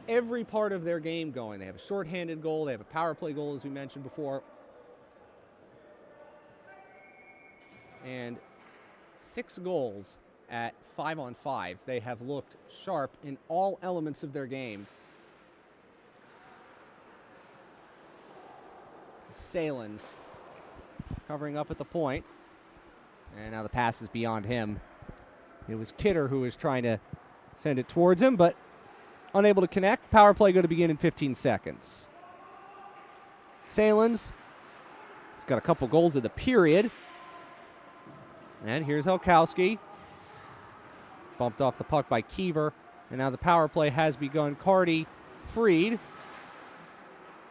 every part of their game going. They have a shorthanded goal. They have a power play goal, as we mentioned before. And 6 goals at 5 on 5. They have looked sharp in all elements of their game. Salins covering up at the point. And now the pass is beyond him. It was Kidder who was trying to send it towards him, but unable to connect. Power play going to begin in 15 seconds. Salins. He's got a couple goals in the period. And here's Helkowski. Bumped off the puck by Kiever. And now the power play has begun. Carty freed.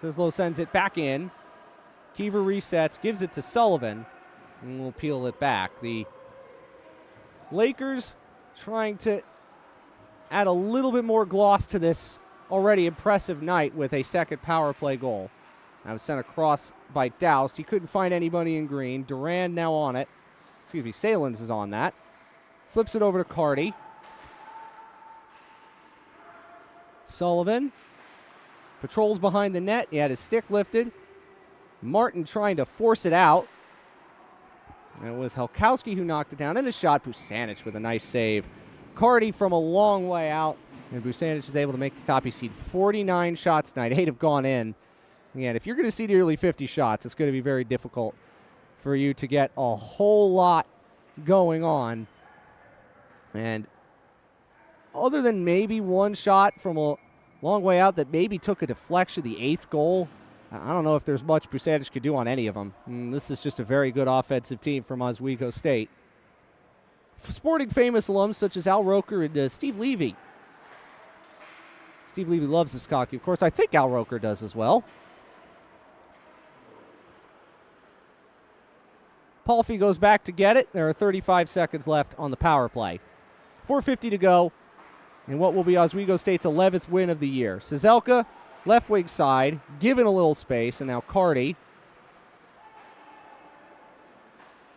Sislo sends it back in. Kiever resets, gives it to Sullivan, and we'll peel it back. The Lakers trying to add a little bit more gloss to this already impressive night with a second power play goal. That was sent across by Doust. He couldn't find anybody in green. Durand now on it. Excuse me, Salins is on that. Flips it over to Carty. Sullivan patrols behind the net. He had his stick lifted. Martin trying to force it out. And it was Helkowski who knocked it down. And the shot, Busanich with a nice save. Carty from a long way out. And Busanich is able to make the stop. He's seen 49 shots tonight. 8 have gone in. Again, if you're going to see nearly 50 shots, it's going to be very difficult for you to get a whole lot going on. And other than maybe one shot from a long way out that maybe took a deflection, the 8th goal, I don't know if there's much Busanich could do on any of them. This is just a very good offensive team from Oswego State. Sporting famous alums such as Al Roker and Steve Levy. Steve Levy loves this hockey. Of course, I think Al Roker does as well. Palfy goes back to get it. There are 35 seconds left on the power play. 4:50 to go in what will be Oswego State's 11th win of the year. Cizelka, left wing side, given a little space, and now Carty.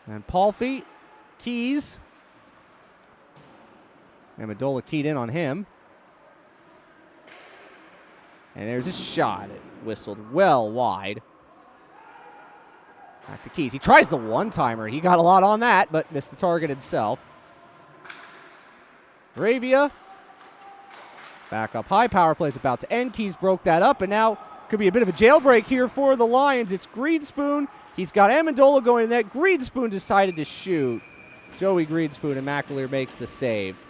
And Palfy, Keys. Amendola keyed in on him. And there's a shot. It whistled well wide. Back to Keys. He tries the one-timer. He got a lot on that, but missed the target himself. Moravia. Back up high. Power play's about to end. Keys broke that up, and now could be a bit of a jailbreak here for the Lions. It's Greenspoon. He's got Amendola going in net. Greenspoon decided to shoot. Joey Greenspoon, and McAleer makes the save.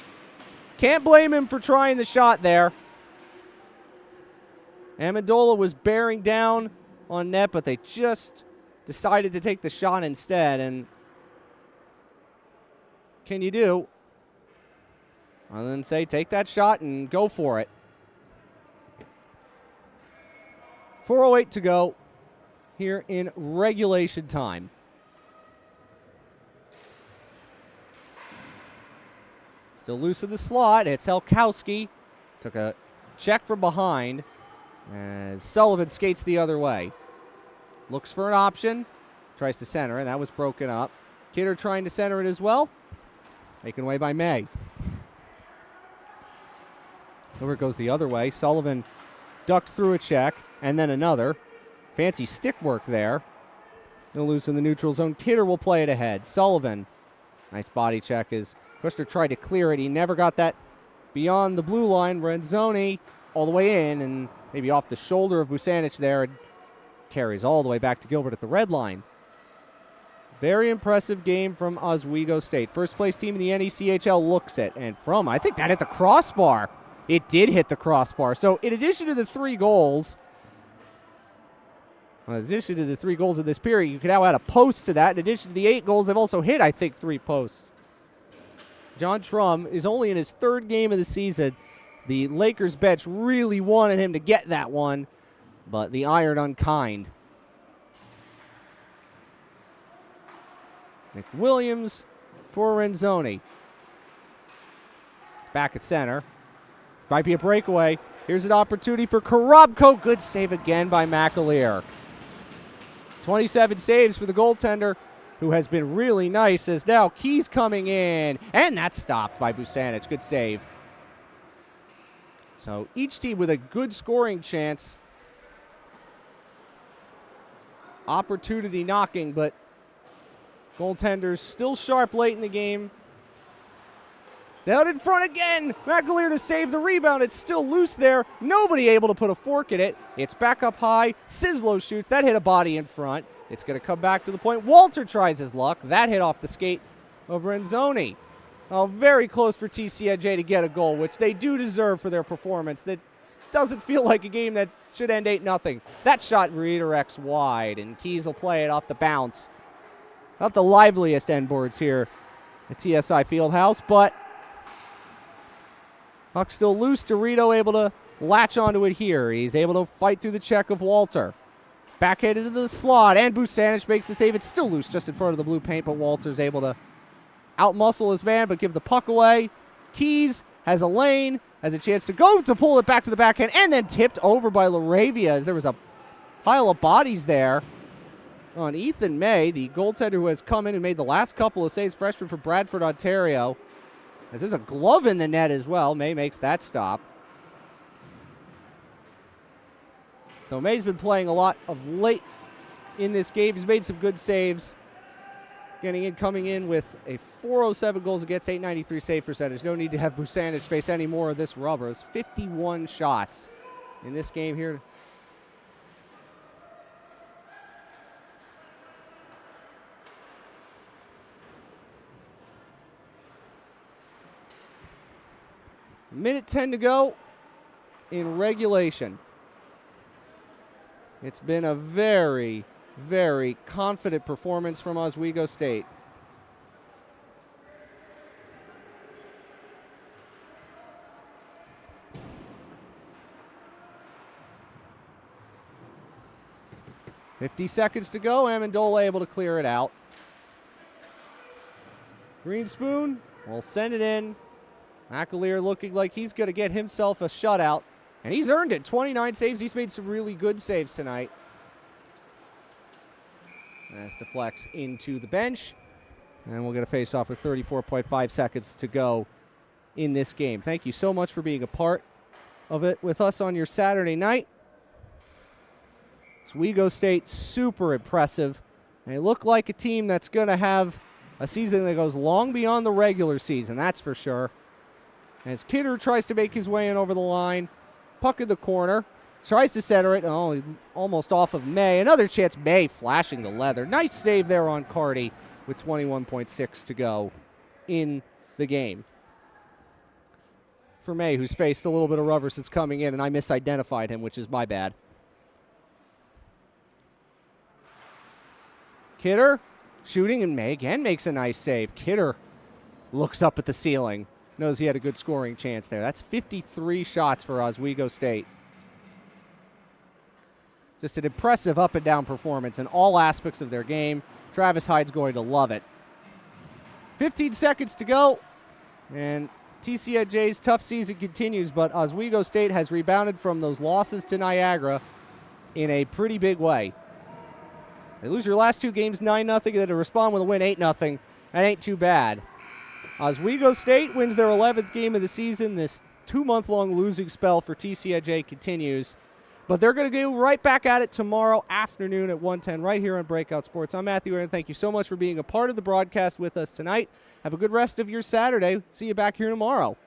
Can't blame him for trying the shot there. Amendola was bearing down on net, but they just decided to take the shot instead. And can you do other than say, take that shot and go for it? 4:08 to go here in regulation time. Still loose in the slot. It's Helkowski. Took a check from behind as Sullivan skates the other way. Looks for an option. Tries to center, and that was broken up. Kidder trying to center it as well. Taken away by May. Over it goes the other way. Sullivan ducked through a check, and then another. Fancy stick work there. He'll lose in the neutral zone. Kidder will play it ahead. Sullivan. Nice body check as Kushner tried to clear it. He never got that beyond the blue line. Renzoni all the way in, and maybe off the shoulder of Busanich there. And carries all the way back to Gilbert at the red line. Very impressive game from Oswego State. First place team in the NECHL looks it. And I think that hit the crossbar. It did hit the crossbar. So in addition to the 3 goals, in addition to the 3 goals in this period, you could now add a post to that. In addition to the 8 goals, they've also hit, I think, 3 posts. John Trum is only in his 3rd game of the season. The Lakers bench really wanted him to get that one, but the iron unkind. McWilliams for Renzoni. Back at center. Might be a breakaway. Here's an opportunity for Korobko. Good save again by McAleer. 27 saves for the goaltender, who has been really nice, as now Keys coming in. And that's stopped by Busanich. Good save. So each team with a good scoring chance. Opportunity knocking, but goaltenders still sharp late in the game. Out in front again. McAleer to save the rebound. It's still loose there. Nobody able to put a fork in it. It's back up high. Sislo shoots. That hit a body in front. It's going to come back to the point. Walter tries his luck. That hit off the skate of Renzoni. Oh, very close for TCNJ to get a goal, which they do deserve for their performance. That doesn't feel like a game that should end 8-0. That shot redirects wide, and Keys will play it off the bounce. Not the liveliest end boards here at TSAI Field House, but puck still loose. Dorito able to latch onto it here. He's able to fight through the check of Walter. Backhanded into the slot, and Busanich makes the save. It's still loose just in front of the blue paint, but Walter's able to outmuscle his man, but give the puck away. Keys has a lane, has a chance to go to pull it back to the backhand, and then tipped over by Laravia as there was a pile of bodies there on Ethan May, the goaltender who has come in and made the last couple of saves, freshman for Bradford, Ontario. As there's a glove in the net as well. May makes that stop. So May's been playing a lot of late in this game. He's made some good saves. Coming in with a 407 goals against, 893 save percentage. No need to have Busanich face any more of this rubber. It's 51 shots in this game here. Minute 10 to go in regulation. It's been a very, very confident performance from Oswego State. .50 seconds to go. Amendola able to clear it out. Greenspoon will send it in. McAleer looking like he's going to get himself a shutout. And he's earned it. 29 saves. He's made some really good saves tonight. As deflects into the bench. And we'll get a face-off with 34.5 seconds to go in this game. Thank you so much for being a part of it with us on your Saturday night. Oswego State, super impressive. They look like a team that's going to have a season that goes long beyond the regular season, that's for sure. As Kidder tries to make his way in over the line. Puck in the corner. Tries to center it. Oh, almost off of May. Another chance. May flashing the leather. Nice save there on Carty with 21.6 to go in the game. For May, who's faced a little bit of rubber since coming in, and I misidentified him, which is my bad. Kidder shooting, and May again makes a nice save. Kidder looks up at the ceiling. Knows he had a good scoring chance there. That's 53 shots for Oswego State. Just an impressive up and down performance in all aspects of their game. Travis Hyde's going to love it. 15 seconds to go. And TCNJ's tough season continues, but Oswego State has rebounded from those losses to Niagara in a pretty big way. They lose your last two games 9-0, and then to respond with a win 8-0. That ain't too bad. Oswego State wins their 11th game of the season. This 2-month-long losing spell for TCNJ continues. But they're going to go right back at it tomorrow afternoon at 1:10 right here on Breakout Sports. I'm Matthew Aaron. Thank you so much for being a part of the broadcast with us tonight. Have a good rest of your Saturday. See you back here tomorrow.